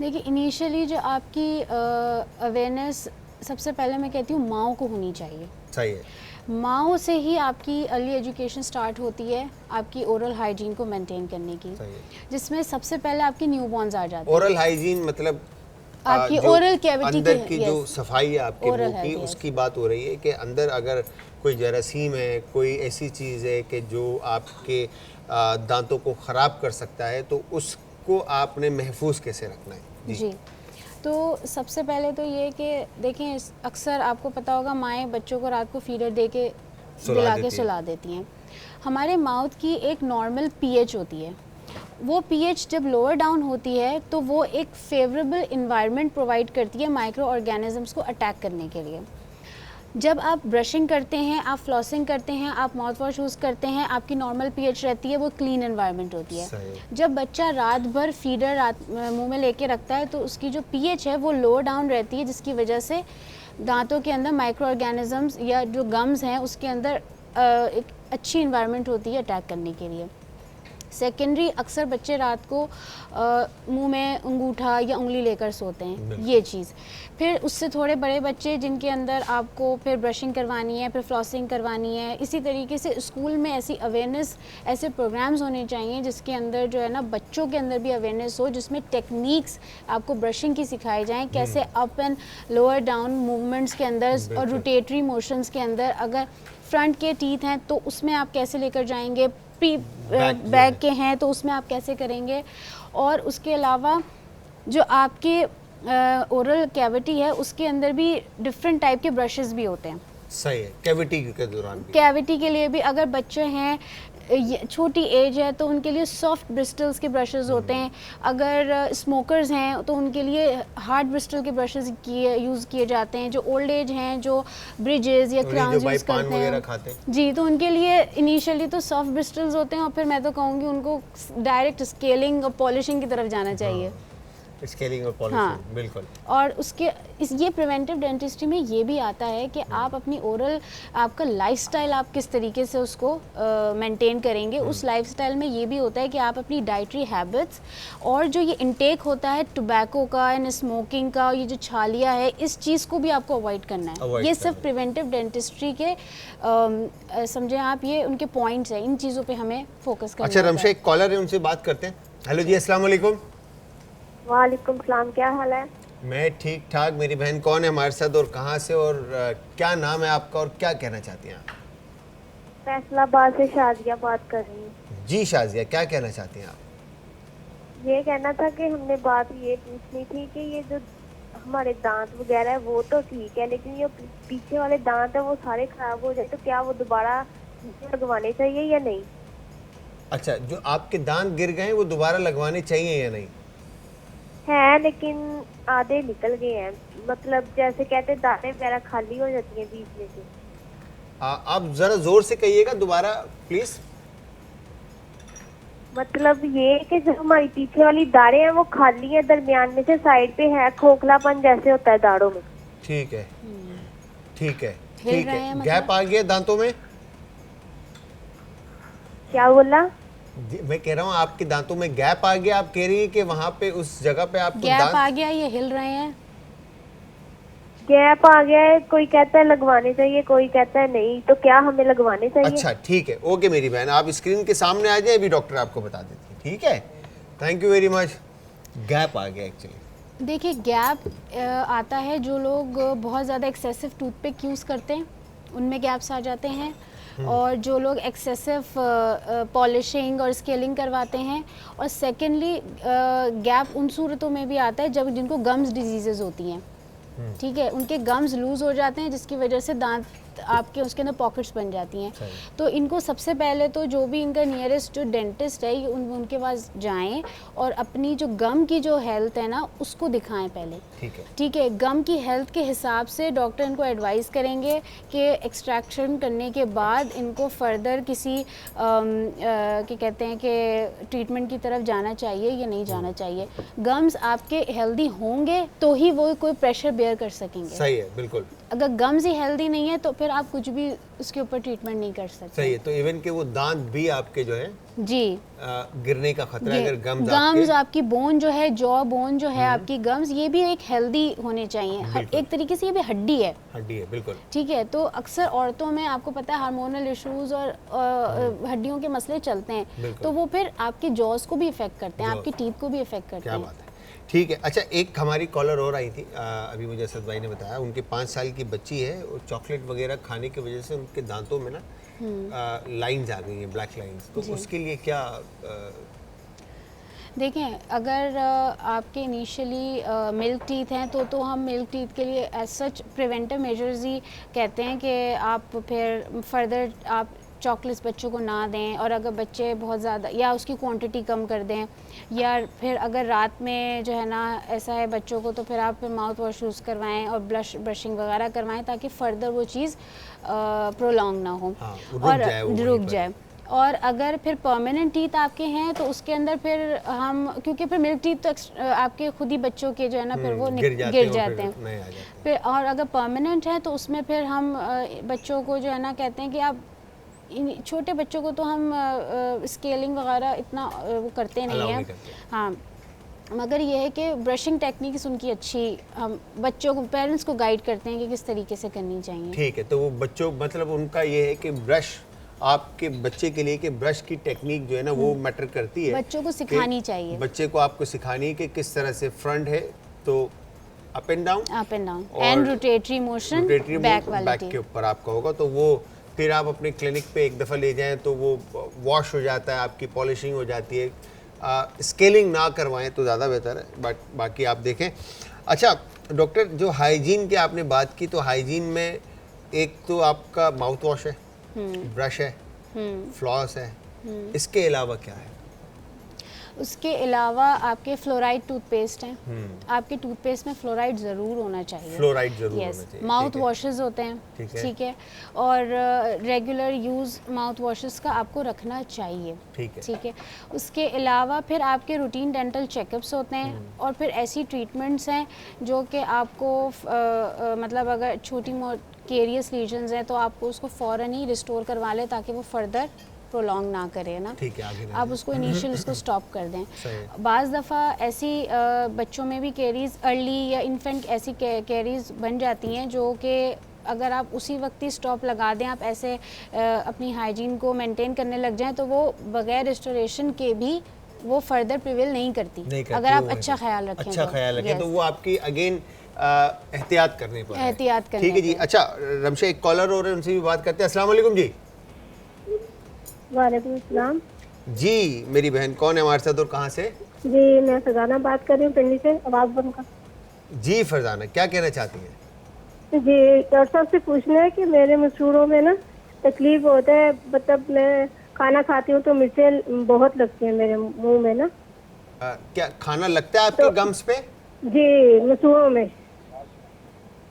D: देखिए, इनिशियली जो आपकी अवेयरनेस सबसे पहले मैं कहती हूँ माँओं को होनी चाहिए।
B: सही है,
D: माँओं से ही आपकी अर्ली एजुकेशन स्टार्ट होती है आपकी ओरल हाइजीन को मेंटेन करने की, जिसमें सबसे पहले आपकी न्यूबॉर्न्स आ जाती है।
B: ओरल हाइजीन मतलब
D: आपकी ओरल कैविटी
B: अंदर की जो सफाई है आपके मुंह की, उसकी बात हो रही है कि अंदर अगर कोई जरासीम है, कोई ऐसी चीज़ है कि जो आपके दांतों को ख़राब कर सकता है, तो उसको आपने महफूज कैसे रखना है?
D: जी, तो सबसे पहले तो ये कि देखें, अक्सर आपको पता होगा माएँ बच्चों को रात को फीडर दे के दिला के सुला देती हैं। हमारे माउथ की एक नॉर्मल पीएच होती है, वो पीएच जब लोअर डाउन होती है तो वो एक फेवरेबल इन्वायरमेंट प्रोवाइड करती है माइक्रो ऑर्गेनिजम्स को अटैक करने के लिए। जब आप ब्रशिंग करते हैं, आप फ्लॉसिंग करते हैं, आप माउथ वॉश यूज़ करते हैं, आपकी नॉर्मल पीएच रहती है, वो क्लीन एनवायरनमेंट होती है। जब बच्चा रात भर फीडर मुंह में लेके रखता है तो उसकी जो पीएच है वो लोअर डाउन रहती है, जिसकी वजह से दांतों के अंदर माइक्रो ऑर्गेनिजम्स या जो गम्स हैं उसके अंदर एक अच्छी इन्वायरमेंट होती है अटैक करने के लिए। सेकेंडरी, अक्सर बच्चे रात को मुंह में अंगूठा या उंगली लेकर सोते हैं, ये चीज़। फिर उससे थोड़े बड़े बच्चे जिनके अंदर आपको फिर ब्रशिंग करवानी है, फिर फ्लॉसिंग करवानी है, इसी तरीके से स्कूल में ऐसी अवेयरनेस, ऐसे प्रोग्राम्स होने चाहिए जिसके अंदर जो है ना बच्चों के अंदर भी अवेयरनेस हो, जिसमें टेक्निक्स आपको ब्रशिंग की सिखाई जाएँ, कैसे up and lower down movements के अंदर और रोटेटरी मोशंस के अंदर, अगर फ्रंट के टीथ हैं तो उसमें आप कैसे लेकर जाएंगे, प्री बैक के हैं तो उसमें आप कैसे करेंगे, और उसके अलावा जो आपके ओरल कैविटी है उसके अंदर भी डिफरेंट टाइप के ब्रशेस भी होते हैं।
B: सही है, कैविटी के दौरान भी।
D: कैविटी के लिए भी अगर बच्चे हैं, छोटी एज है तो उनके लिए सॉफ्ट ब्रिस्टल्स के ब्रशेस होते हैं, अगर स्मोकर्स हैं तो उनके लिए हार्ड ब्रिस्टल के ब्रशेस यूज़ किए जाते हैं, जो ओल्ड एज हैं, जो ब्रिजेस या क्राउन्स यूज़ करते हैं जी, तो उनके लिए इनिशियली तो सॉफ्ट ब्रिस्टल्स होते हैं, और फिर मैं तो कहूँगी उनको डायरेक्ट स्केलिंग और पॉलिशिंग की तरफ जाना चाहिए।
B: स्केलिंग और पॉलिशिंग, बिल्कुल।
D: और उसके ये प्रिवेंटिव डेंटिस्ट्री में ये भी आता है कि आप अपनी ओरल, आपका लाइफस्टाइल आप किस तरीके से उसको मेंटेन करेंगे। उस लाइफस्टाइल में ये भी होता है कि आप अपनी डाइटरी हैबिट्स और जो ये इंटेक होता है टोबैको का एंड स्मोकिंग का, ये जो छालिया है, इस चीज़ को भी आपको अवॉइड करना है। ये सिर्फ प्रिवेंटिव डेंटिस्ट्री के समझे आप, ये उनके पॉइंट्स हैं, इन चीज़ों पर हमें फोकस करना है।
B: अच्छा रमशा, एक कॉलर है, उनसे बात करते हैं। हेलो जी, अस्सलाम वालेकुम।
A: वालेकुम सलाम, क्या हाल है?
B: मैं ठीक ठाक। मेरी बहन कौन है हमारे साथ और कहाँ से, और क्या नाम है आपका और क्या कहना चाहती हैं आप?
A: फैसलाबाद से शाजिया बात कर रही हूँ।
B: जी शाजिया, क्या कहना चाहती हैं आप?
A: ये कहना था कि हमने बात ये पूछनी थी कि ये जो हमारे दांत वगैरह है वो तो ठीक है, लेकिन ये पीछे वाले दांत है वो सारे खराब हो जाए तो क्या वो दोबारा लगवाने चाहिए या नहीं?
B: अच्छा, जो आपके दांत गिर गए वो दोबारा लगवाने चाहिए या नहीं?
A: है, लेकिन आधे निकल गए हैं, मतलब जैसे कहते हैं दाने वगैरह खाली हो जाती हैं बीच में से।
B: आप जरा जोर से कहिएगा दोबारा प्लीज।
A: मतलब ये कि जो हमारी पीछे वाली दाढ़ें हैं वो खाली है, दरमियान में से साइड पे है, खोखलापन जैसे होता है दाढ़ों में।
B: ठीक है, ठीक है,
D: हिल
B: ठीक
D: रहे
B: है।
D: हैं
B: गैप आ गया दांतों में?
A: क्या बोला?
B: मैं कह रहा हूँ आपके दांतों में गैप आ गया। आप कह रही हैं कि वहाँ पे उस जगह पे आपको
D: गैप आ गया, ये हिल रहे हैं।
A: गैप आ गया है, कोई कहता है लगवाने चाहिए, कोई कहता है नहीं, तो क्या हमें लगवाने चाहिए?
B: अच्छा ठीक है, ओके मेरी बहन, आप स्क्रीन के सामने आ जाए, अभी डॉक्टर आपको बता देती है। ठीक है, thank you very much. Gap आ गया एक्चुअली।
D: देखिए गैप आता है, जो लोग बहुत ज़्यादा एक्सेसिव टूथपिक यूज़ करते हैं उनमें गैप्स आ जाते हैं, और जो लोग एक्सेसिव पॉलिशिंग और स्केलिंग करवाते हैं, और सेकेंडली गैप उन सूरतों में भी आता है जब जिनको गम्स डिजीज़ेज़ होती हैं, ठीक है, उनके गम्स लूज़ हो जाते हैं जिसकी वजह से दांत आपके उसके अंदर पॉकेट्स बन जाती हैं। तो इनको सबसे पहले तो जो भी इनका नियरेस्ट जो डेंटिस्ट है ये उनके पास जाएं और अपनी जो गम की जो हेल्थ है ना उसको दिखाएं पहले। ठीक है, गम की हेल्थ के हिसाब से डॉक्टर इनको एडवाइस करेंगे कि एक्सट्रैक्शन करने के बाद इनको फर्दर किसी क्या कहते हैं कि ट्रीटमेंट की तरफ जाना चाहिए या नहीं जाना चाहिए। गम्स आपके हेल्दी होंगे तो ही वो कोई प्रेशर बेयर कर सकेंगे।
B: सही है, बिल्कुल।
D: अगर गम्स ही हेल्दी नहीं है तो फिर आप कुछ भी उसके ऊपर ट्रीटमेंट नहीं कर सकते।
B: सही है, तो इवन के वो दांत भी आपके जो है
D: जी
B: गिरने का खतरा है अगर
D: गम्स आपकी बोन जो है, जॉ बोन जो है आपकी, गम्स ये भी एक हेल्दी होने चाहिए। एक तरीके से ये भी हड्डी है,
B: बिल्कुल।
D: ठीक है, तो अक्सर औरतों में आपको पता है हार्मोनल इश्यूज और हड्डियों के मसले चलते हैं, तो वो फिर आपके जॉस को भी इफेक्ट करते हैं, आपकी टीथ को भी इफेक्ट करते हैं।
B: क्या बात है, ठीक है। अच्छा, एक हमारी कॉलर और आई थी, अभी मुझे असद भाई ने बताया, उनके 5 साल की बच्ची है और चॉकलेट वगैरह खाने की वजह से उनके दांतों में ना लाइंस आ गई हैं, ब्लैक लाइंस, तो उसके लिए क्या?
D: देखें, अगर आपके इनिशियली मिल्क टीथ हैं तो हम मिल्क टीथ के लिए एज सच प्रिवेंटिव मेजर्स ही कहते हैं कि आप फिर फर्दर आप चॉकलेट्स बच्चों को ना दें, और अगर बच्चे बहुत ज़्यादा या उसकी क्वांटिटी कम कर दें, या फिर अगर रात में जो है ना ऐसा है बच्चों को, तो फिर आप माउथ वॉश यूज़ करवाएं और ब्रशिंग वगैरह करवाएं ताकि फ़र्दर वो चीज़ प्रोलॉन्ग ना हो और रुक जाए। और अगर फिर परमानेंट टीथ आपके हैं तो उसके अंदर फिर हम, क्योंकि फिर मिल्क टीथ तो आपके खुद ही बच्चों के जो है ना फिर वो गिर जाते हैं फिर, और अगर परमानेंट है तो उसमें फिर हम बच्चों को जो है ना कहते हैं कि आप छोटे बच्चों को तो हम स्केलिंग वगैरह इतना वो करते नहीं हैं, हाँ, मगर ये है कि ब्रशिंग टेक्निक्स उनकी अच्छी हम बच्चों को, पेरेंट्स को गाइड करते हैं कि किस तरीके से करनी चाहिए।
B: ठीक है, तो वो बच्चों मतलब उनका ये है कि ब्रश आपके बच्चे के लिए कि ब्रश की टेक्निक जो है ना वो मैटर करती है,
D: बच्चों को सिखानी चाहिए,
B: बच्चे को आपको सिखानी है कि किस तरह से फ्रंट है तो up and down
D: and rotatory motion back
B: के ऊपर आपका होगा, तो वो फिर आप अपने क्लिनिक पे एक दफ़ा ले जाएं तो वो वॉश हो जाता है, आपकी पॉलिशिंग हो जाती है। स्केलिंग ना करवाएं तो ज़्यादा बेहतर है, बट बाकी आप देखें। अच्छा डॉक्टर, जो हाइजीन की आपने बात की, तो हाइजीन में एक तो आपका माउथ वॉश है, ब्रश है, फ्लॉस है, इसके अलावा क्या है?
D: उसके अलावा आपके फ्लोराइड टूथपेस्ट हैं, आपके टूथपेस्ट में फ्लोराइड ज़रूर होना चाहिए,
B: फ्लोराइड ज़रूर होना चाहिए।
D: माउथ वॉशेस होते हैं, ठीक है, और रेगुलर यूज़ माउथ वॉशेस का आपको रखना चाहिए, ठीक है। उसके अलावा फिर आपके रूटीन डेंटल चेकअप्स होते हैं, और फिर ऐसी ट्रीटमेंट्स हैं जो कि आपको मतलब अगर छोटी मोटी केरियस लीजन्स हैं तो आपको उसको फ़ौरन ही रिस्टोर करवा लें ताकि वो फर्दर प्रोलॉन्ग ना करे ना,
B: ठीक है, आगे
D: आप उसको इनिशियल उसको स्टॉप कर दें। बाज़ दफ़ा ऐसी बच्चों में भी कैरीज अर्ली या इन्फेंट ऐसी कैरीज बन जाती हैं जो कि अगर आप उसी वक्त ही स्टॉप लगा दें, आप ऐसे अपनी हाइजीन को मेंटेन करने लग जाएं तो वो बगैर रिस्टोरेशन के भी वो फर्दर प्रिवेल नहीं करती अगर आप अच्छा ख्याल रखें
B: तो वो आपकी अगेन एहतियात करने पर
D: एहतियात करने,
B: ठीक है जी। अच्छा रमशा, एक कॉलर हो रहे हैं, उनसे भी बात करते हैं। अस्सलाम वालेकुम जी।
A: वालेकुम अस्सलाम
B: जी, मेरी बहन कौन है हमारे साथ और कहाँ से?
A: जी, मैं फरजाना बात कर रही हूँ पिंडी से, आवाज बंद कर।
B: जी फरजाना, क्या कहना चाहती हैं?
A: जी, डॉक्टर साहब से पूछना है कि मेरे मसूड़ों में ना तकलीफ होता है, मतलब मैं खाना खाती हूँ तो मिर्चें बहुत लगती हैं मेरे मुंह में ना।
B: क्या खाना लगता है आपके गम्स पे?
A: जी, मसूड़ों में।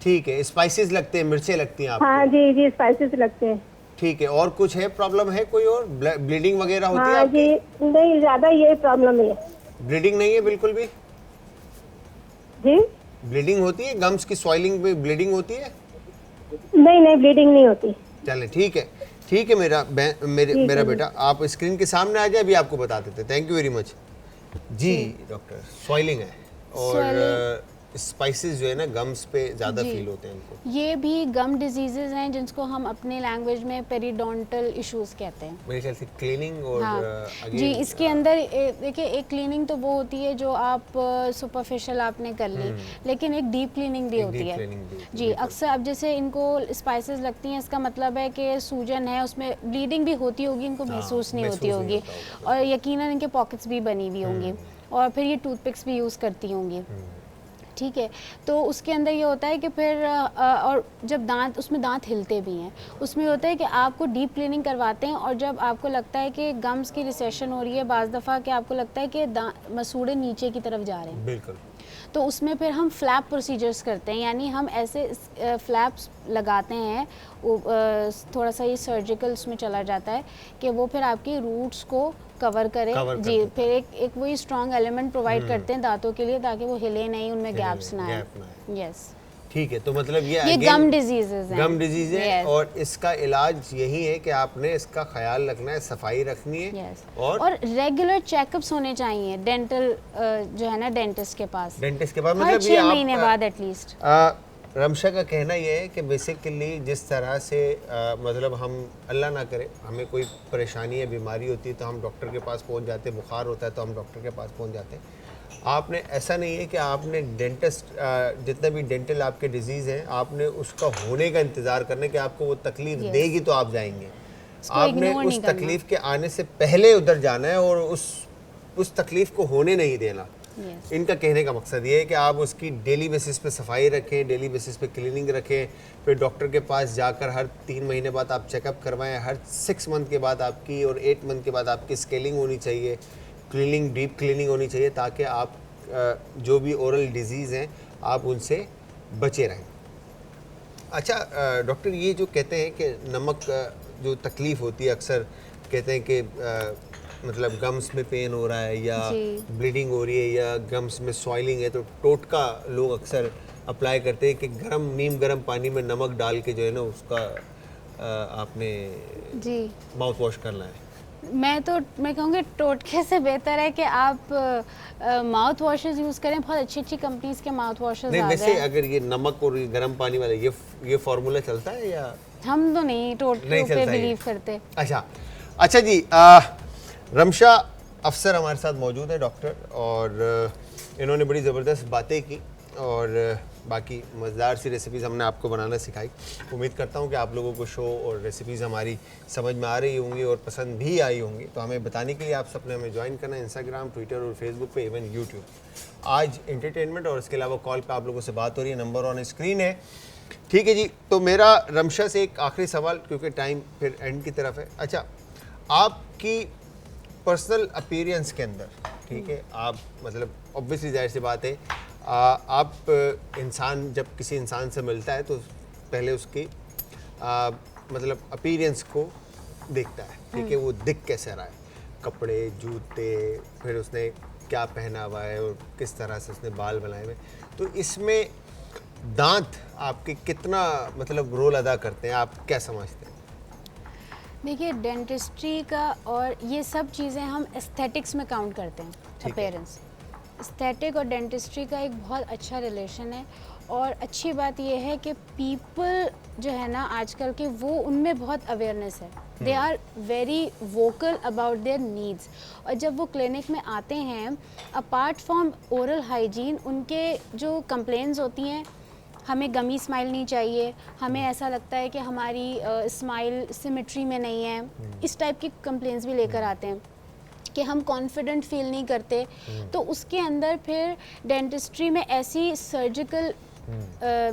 B: ठीक है, स्पाइसेस लगते हैं, मिर्चें लगती हैं आपको?
A: हाँ जी जी, स्पाइसेस लगते हैं।
B: ठीक है, और कुछ है प्रॉब्लम है कोई और? ब्लीडिंग वगैरह होती है
A: हाँ
B: आपकी?
A: जी, नहीं ज्यादा ये प्रॉब्लम है।
B: ब्लीडिंग नहीं है बिल्कुल भी?
A: जी,
B: ब्लीडिंग होती है गम्स की, स्वेलिंग में ब्लीडिंग होती है?
A: नहीं नहीं, ब्लीडिंग नहीं होती।
B: चलें ठीक है, ठीक है मेरा बेटा, आप स्क्रीन के सामने आ जाए, अभी आपको बता देते हैं। Thank you very much ji. Doctor, swelling है और स्पाइसेस जो है ना गम्स पे ज़्यादा फील होते हैं उनको।
D: ये भी गम डिजीजेज हैं जिनको हम अपने लैंग्वेज में पेरिडोंटल इश्यूज कहते हैं।
B: मेरे ख्याल से क्लीनिंग और
D: हाँ जी, इसके अंदर देखिए एक क्लीनिंग तो वो होती है जो आप सुपरफिशियल आपने कर ली, लेकिन एक डीप क्लीनिंग भी होती है जी। अक्सर अब जैसे इनको स्पाइसेस लगती हैं, इसका मतलब है कि सूजन है, उसमें ब्लीडिंग भी होती होगी, इनको महसूस नहीं होती होगी, और यकीनन इनके पॉकेट्स भी बनी हुई होंगी, और फिर ये टूथपिक्स भी यूज़ करती होंगी, ठीक है। तो उसके अंदर ये होता है कि फिर और जब दांत, उसमें दांत हिलते भी हैं, उसमें होता है कि आपको डीप क्लीनिंग करवाते हैं, और जब आपको लगता है कि गम्स की रिसेशन हो रही है, बाज़ दफ़ा कि आपको लगता है कि मसूड़े नीचे की तरफ जा रहे हैं,
B: बिल्कुल,
D: तो उसमें फिर हम फ्लैप प्रोसीजर्स करते हैं, यानी हम ऐसे फ्लैप्स लगाते हैं, थोड़ा सा ये सर्जिकल उसमें चला जाता है कि वो फिर आपकी रूट्स को कवर करे जी। फिर एक वही स्ट्रॉन्ग एलिमेंट प्रोवाइड करते हैं दांतों के लिए ताकि वो हिले नहीं, उनमें गैप्स ना आए। यस,
B: ठीक है, तो मतलब ये
D: गम डिजीजेज हैं,
B: गम डिजीज है, और इसका इलाज यही है कि आपने इसका ख्याल रखना है, सफाई रखनी है,
D: और रेगुलर चेकअप्स होने चाहिए डेंटल जो है ना डेंटिस्ट के पास
B: मतलब
D: 6 महीने बाद एटलीस्ट।
B: रमशा का कहना यह है कि बेसिकली जिस तरह से मतलब हम अल्लाह ना करे हमें कोई परेशानी या बीमारी होती है तो हम डॉक्टर के पास पहुंच जाते हैं, बुखार होता है तो हम डॉक्टर के पास पहुंच जाते हैं। आपने ऐसा नहीं है कि आपने डेंटिस्ट जितना भी डेंटल आपके डिजीज़ हैं आपने उसका होने का इंतज़ार करना कि आपको वो तकलीफ़ देगी तो आप जाएंगे। आपने उस तकलीफ़ के आने से पहले उधर जाना है और उस तकलीफ़ को होने नहीं देना।
D: Yes.
B: इनका कहने का मकसद ये है कि आप उसकी डेली बेसिस पे सफाई रखें, डेली बेसिस पे क्लीनिंग रखें, फिर डॉक्टर के पास जाकर हर 3 महीने बाद आप चेकअप करवाएं, हर 6 मंथ के बाद आपकी और 8 मंथ के बाद आपकी स्केलिंग होनी चाहिए, क्लीनिंग, डीप क्लीनिंग होनी चाहिए, ताकि आप जो भी ओरल डिजीज़ हैं आप उनसे बचे रहें। अच्छा डॉक्टर, ये जो कहते हैं कि नमक जो तकलीफ़ होती है, अक्सर कहते हैं कि मतलब गम्स में पेन हो रहा है या
D: जी।
B: ब्लीडिंग हो रही है या गम्स में सॉइलिंग है, तो टोटका लोग अक्सर अप्लाई करते हैं कि नीम गर्म पानी में नमक डाल के जो है ना उसका आपने
D: जी,
B: माउथ वॉश करना है।
D: मैं कहूँगी टोटके से बेहतर है कि आप माउथ वॉशेस यूज़ करें। बहुत अच्छी अच्छी कंपनीज के माउथ वॉशेस
B: नहीं,
D: आ
B: वैसे
D: गए हैं।
B: अगर ये नमक और ये गर्म पानी वाला ये फार्मूला चलता है या
D: हम तो नहीं टोटके
B: नहीं
D: पे
B: चलता ये?
D: बिलीव करते।
B: अच्छा जी, रमशा अफसर हमारे साथ मौजूद है डॉक्टर, और इन्होंने बड़ी ज़बरदस्त बातें की और बाकी मज़ेदार सी रेसिपीज़ हमने आपको बनाना सिखाई। उम्मीद करता हूँ कि आप लोगों को शो और रेसिपीज़ हमारी समझ में आ रही होंगी और पसंद भी आई होंगी। तो हमें बताने के लिए आप सबने हमें ज्वाइन करना है इंस्टाग्राम, ट्विटर और फेसबुक पे, इवन यूट्यूब। आज एंटरटेनमेंट और इसके अलावा कॉल पे आप लोगों से बात हो रही है, नंबर ऑन स्क्रीन है। ठीक है जी, तो मेरा रमशा से एक आखिरी सवाल, क्योंकि टाइम फिर एंड की तरफ है। अच्छा, आपकी पर्सनल अपीयरेंस के अंदर, ठीक है, आप मतलब ऑब्वियसली जाहिर सी बात है, आप इंसान जब किसी इंसान से मिलता है तो पहले उसकी मतलब अपीयरेंस को देखता है, ठीक है, वो दिख कैसे रहा है, कपड़े, जूते, फिर उसने क्या पहना हुआ है और किस तरह से उसने बाल बनाए हुए। तो इसमें दांत आपके कितना मतलब रोल अदा करते हैं, आप क्या समझते हैं?
D: देखिए, डेंटिस्ट्री का और ये सब चीज़ें हम एस्थेटिक्स में काउंट करते हैं।
B: है।
D: अपीयरेंस, एस्थेटिक और डेंटिस्ट्री का एक बहुत अच्छा रिलेशन है। और अच्छी बात यह है कि पीपल जो है ना आजकल के, वो उनमें बहुत अवेयरनेस है। They are very vocal about their needs. और जब वो क्लिनिक में आते हैं, अपार्ट फ्रॉम ओरल हाइजीन, उनके जो कंप्लेंट्स होती हैं, हमें गमी स्माइल नहीं चाहिए, हमें ऐसा लगता है कि हमारी स्माइल सिमेट्री में नहीं है, इस टाइप की कंप्लेंट्स भी लेकर आते हैं कि हम कॉन्फिडेंट फील नहीं करते। तो उसके अंदर फिर डेंटिस्ट्री में ऐसी सर्जिकल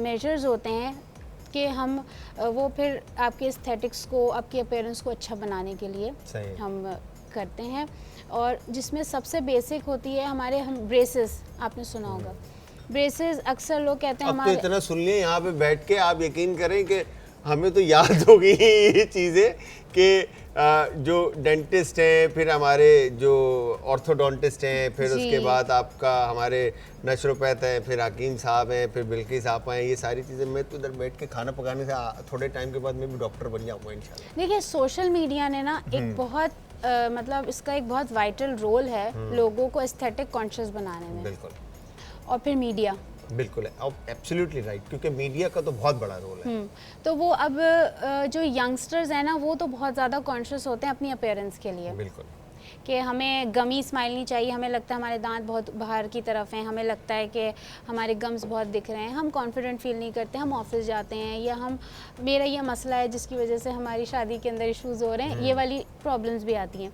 D: मेजर्स होते हैं कि हम वो फिर आपके एस्थेटिक्स को, आपकी अपीयरेंस को अच्छा बनाने के लिए
B: सही।
D: हम करते हैं। और जिसमें सबसे बेसिक होती है हमारे, हम ब्रेसेस, आपने सुना होगा ब्रेसेस, अक्सर लोग कहते हैं
B: अब तो
D: हमारे।
B: इतना सुन लिए यहाँ पे बैठ के, आप यकीन करें कि हमें तो याद हो गई ये चीज़ें कि जो डेंटिस्ट हैं, फिर हमारे जो ऑर्थोडोंटिस्ट हैं, फिर
D: जी।
B: उसके बाद आपका हमारे नेचुरोपैथ हैं, फिर हकीम साहब हैं, फिर बिल्किस आप हैं, ये सारी चीज़ें मैं तो इधर बैठ के खाना पकाने से थोड़े टाइम के बाद मैं भी डॉक्टर बन जाऊँगा इंशाल्लाह।
D: देखिए, सोशल मीडिया ने ना एक बहुत मतलब इसका एक बहुत वाइटल रोल है लोगों को एस्थेटिक कॉन्शियस बनाने में।
B: बिल्कुल,
D: और फिर मीडिया,
B: बिल्कुल है, अब एब्सोल्युटली राइट, क्योंकि मीडिया का तो बहुत बड़ा रोल है।
D: तो वो अब जो यंगस्टर्स हैं ना, वो तो बहुत ज़्यादा कॉन्शियस होते हैं अपनी अपीयरेंस के लिए
B: बिल्कुल,
D: कि हमें गमी स्माइल नहीं चाहिए, हमें लगता है हमारे दांत बहुत बाहर की तरफ हैं, हमें लगता है कि हमारे गम्स बहुत दिख रहे हैं, हम कॉन्फिडेंट फील नहीं करते, हम ऑफिस जाते हैं, या मेरा ये मसला है जिसकी वजह से हमारी शादी के अंदर इश्यूज़ हो रहे हैं, ये वाली प्रॉब्लम्स भी आती हैं।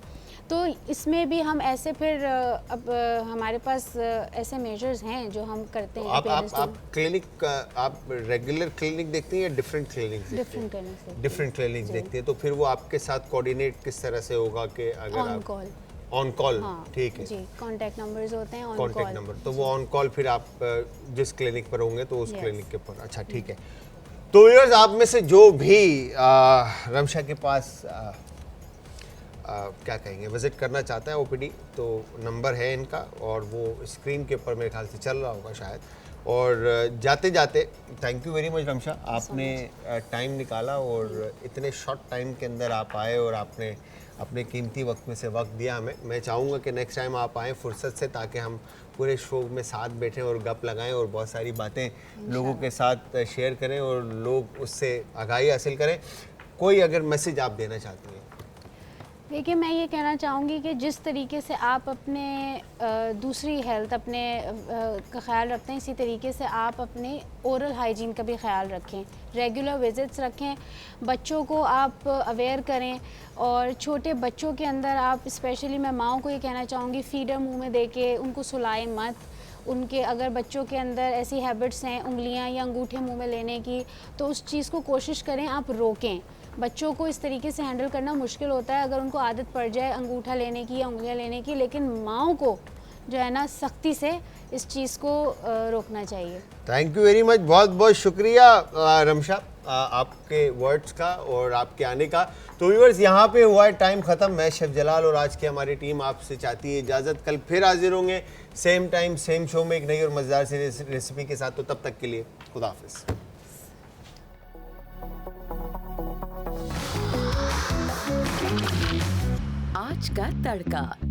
D: तो इसमें भी हम ऐसे फिर अब हमारे पास ऐसे मेजर्स हैं जो हम करते हैं।
B: आप क्लिनिक, आप रेगुलर क्लिनिक देखती हैं या different clinic?
D: Different clinic,
B: different clinic देखती हैं, तो फिर वो आपके साथ कोऑर्डिनेट किस तरह से होगा कि अगर
D: ऑन
B: आप
D: कॉल?
B: ऑन कॉल,
D: हाँ,
B: ठीक है
D: जी, कॉन्टैक्ट नंबर्स होते हैं ऑन
B: कॉन्टैक्ट
D: कॉल।
B: नंबर, तो वो ऑन कॉल फिर आप जिस क्लिनिक पर होंगे तो उस
D: Yes.
B: क्लिनिक के ऊपर। अच्छा, ठीक है। तो व्यूअर्स, आप में से जो भी रमशा के पास क्या कहेंगे, विजिट करना चाहता है ओपीडी, तो नंबर है इनका और वो स्क्रीन के ऊपर मेरे ख्याल से चल रहा होगा शायद। और जाते जाते thank you very much Ramsha, आपने टाइम निकाला और इतने शॉर्ट टाइम के अंदर आप आए और आपने अपने कीमती वक्त में से वक्त दिया हमें। मैं चाहूँगा कि नेक्स्ट टाइम आप आएँ फुर्सत से, ताकि हम पूरे शो में साथ बैठें और गप लगाएं और बहुत सारी बातें लोगों के साथ शेयर करें और लोग उससे आगाही हासिल करें। कोई अगर मैसेज आप देना चाहती हैं?
D: देखिए, मैं ये कहना चाहूँगी कि जिस तरीके से आप अपने दूसरी हेल्थ अपने का ख्याल रखते हैं, इसी तरीके से आप अपने ओरल हाइजीन का भी ख्याल रखें, रेगुलर विज़िट्स रखें, बच्चों को आप अवेयर करें। और छोटे बच्चों के अंदर आप स्पेशली, मैं माँओं को ये कहना चाहूँगी, फीडर मुंह में दे के उनको सुलाएं मत। उनके अगर बच्चों के अंदर ऐसी हैबिट्स हैं उंगलियां या अंगूठे मुंह में लेने की, तो उस चीज़ को कोशिश करें आप रोकें। बच्चों को इस तरीके से हैंडल करना मुश्किल होता है अगर उनको आदत पड़ जाए अंगूठा लेने की या उंगलियां लेने की, लेकिन माँओं को जो है ना सख्ती से इस चीज़ को रोकना चाहिए।
B: थैंक यू वेरी मच, बहुत बहुत शुक्रिया रमशा आपके वर्ड्स का और आपके आने का। तो व्यूअर्स, यहाँ पे हुआ है टाइम ख़त्म। मैं शेफ जलाल और आज की हमारी टीम आपसे चाहती है इजाज़त। कल फिर हाजिर होंगे सेम टाइम सेम शो में एक नई और मज़ेदार सी रेसिपी के साथ। तो तब तक के लिए खुदा हाफिज़।
E: आज का तड़का।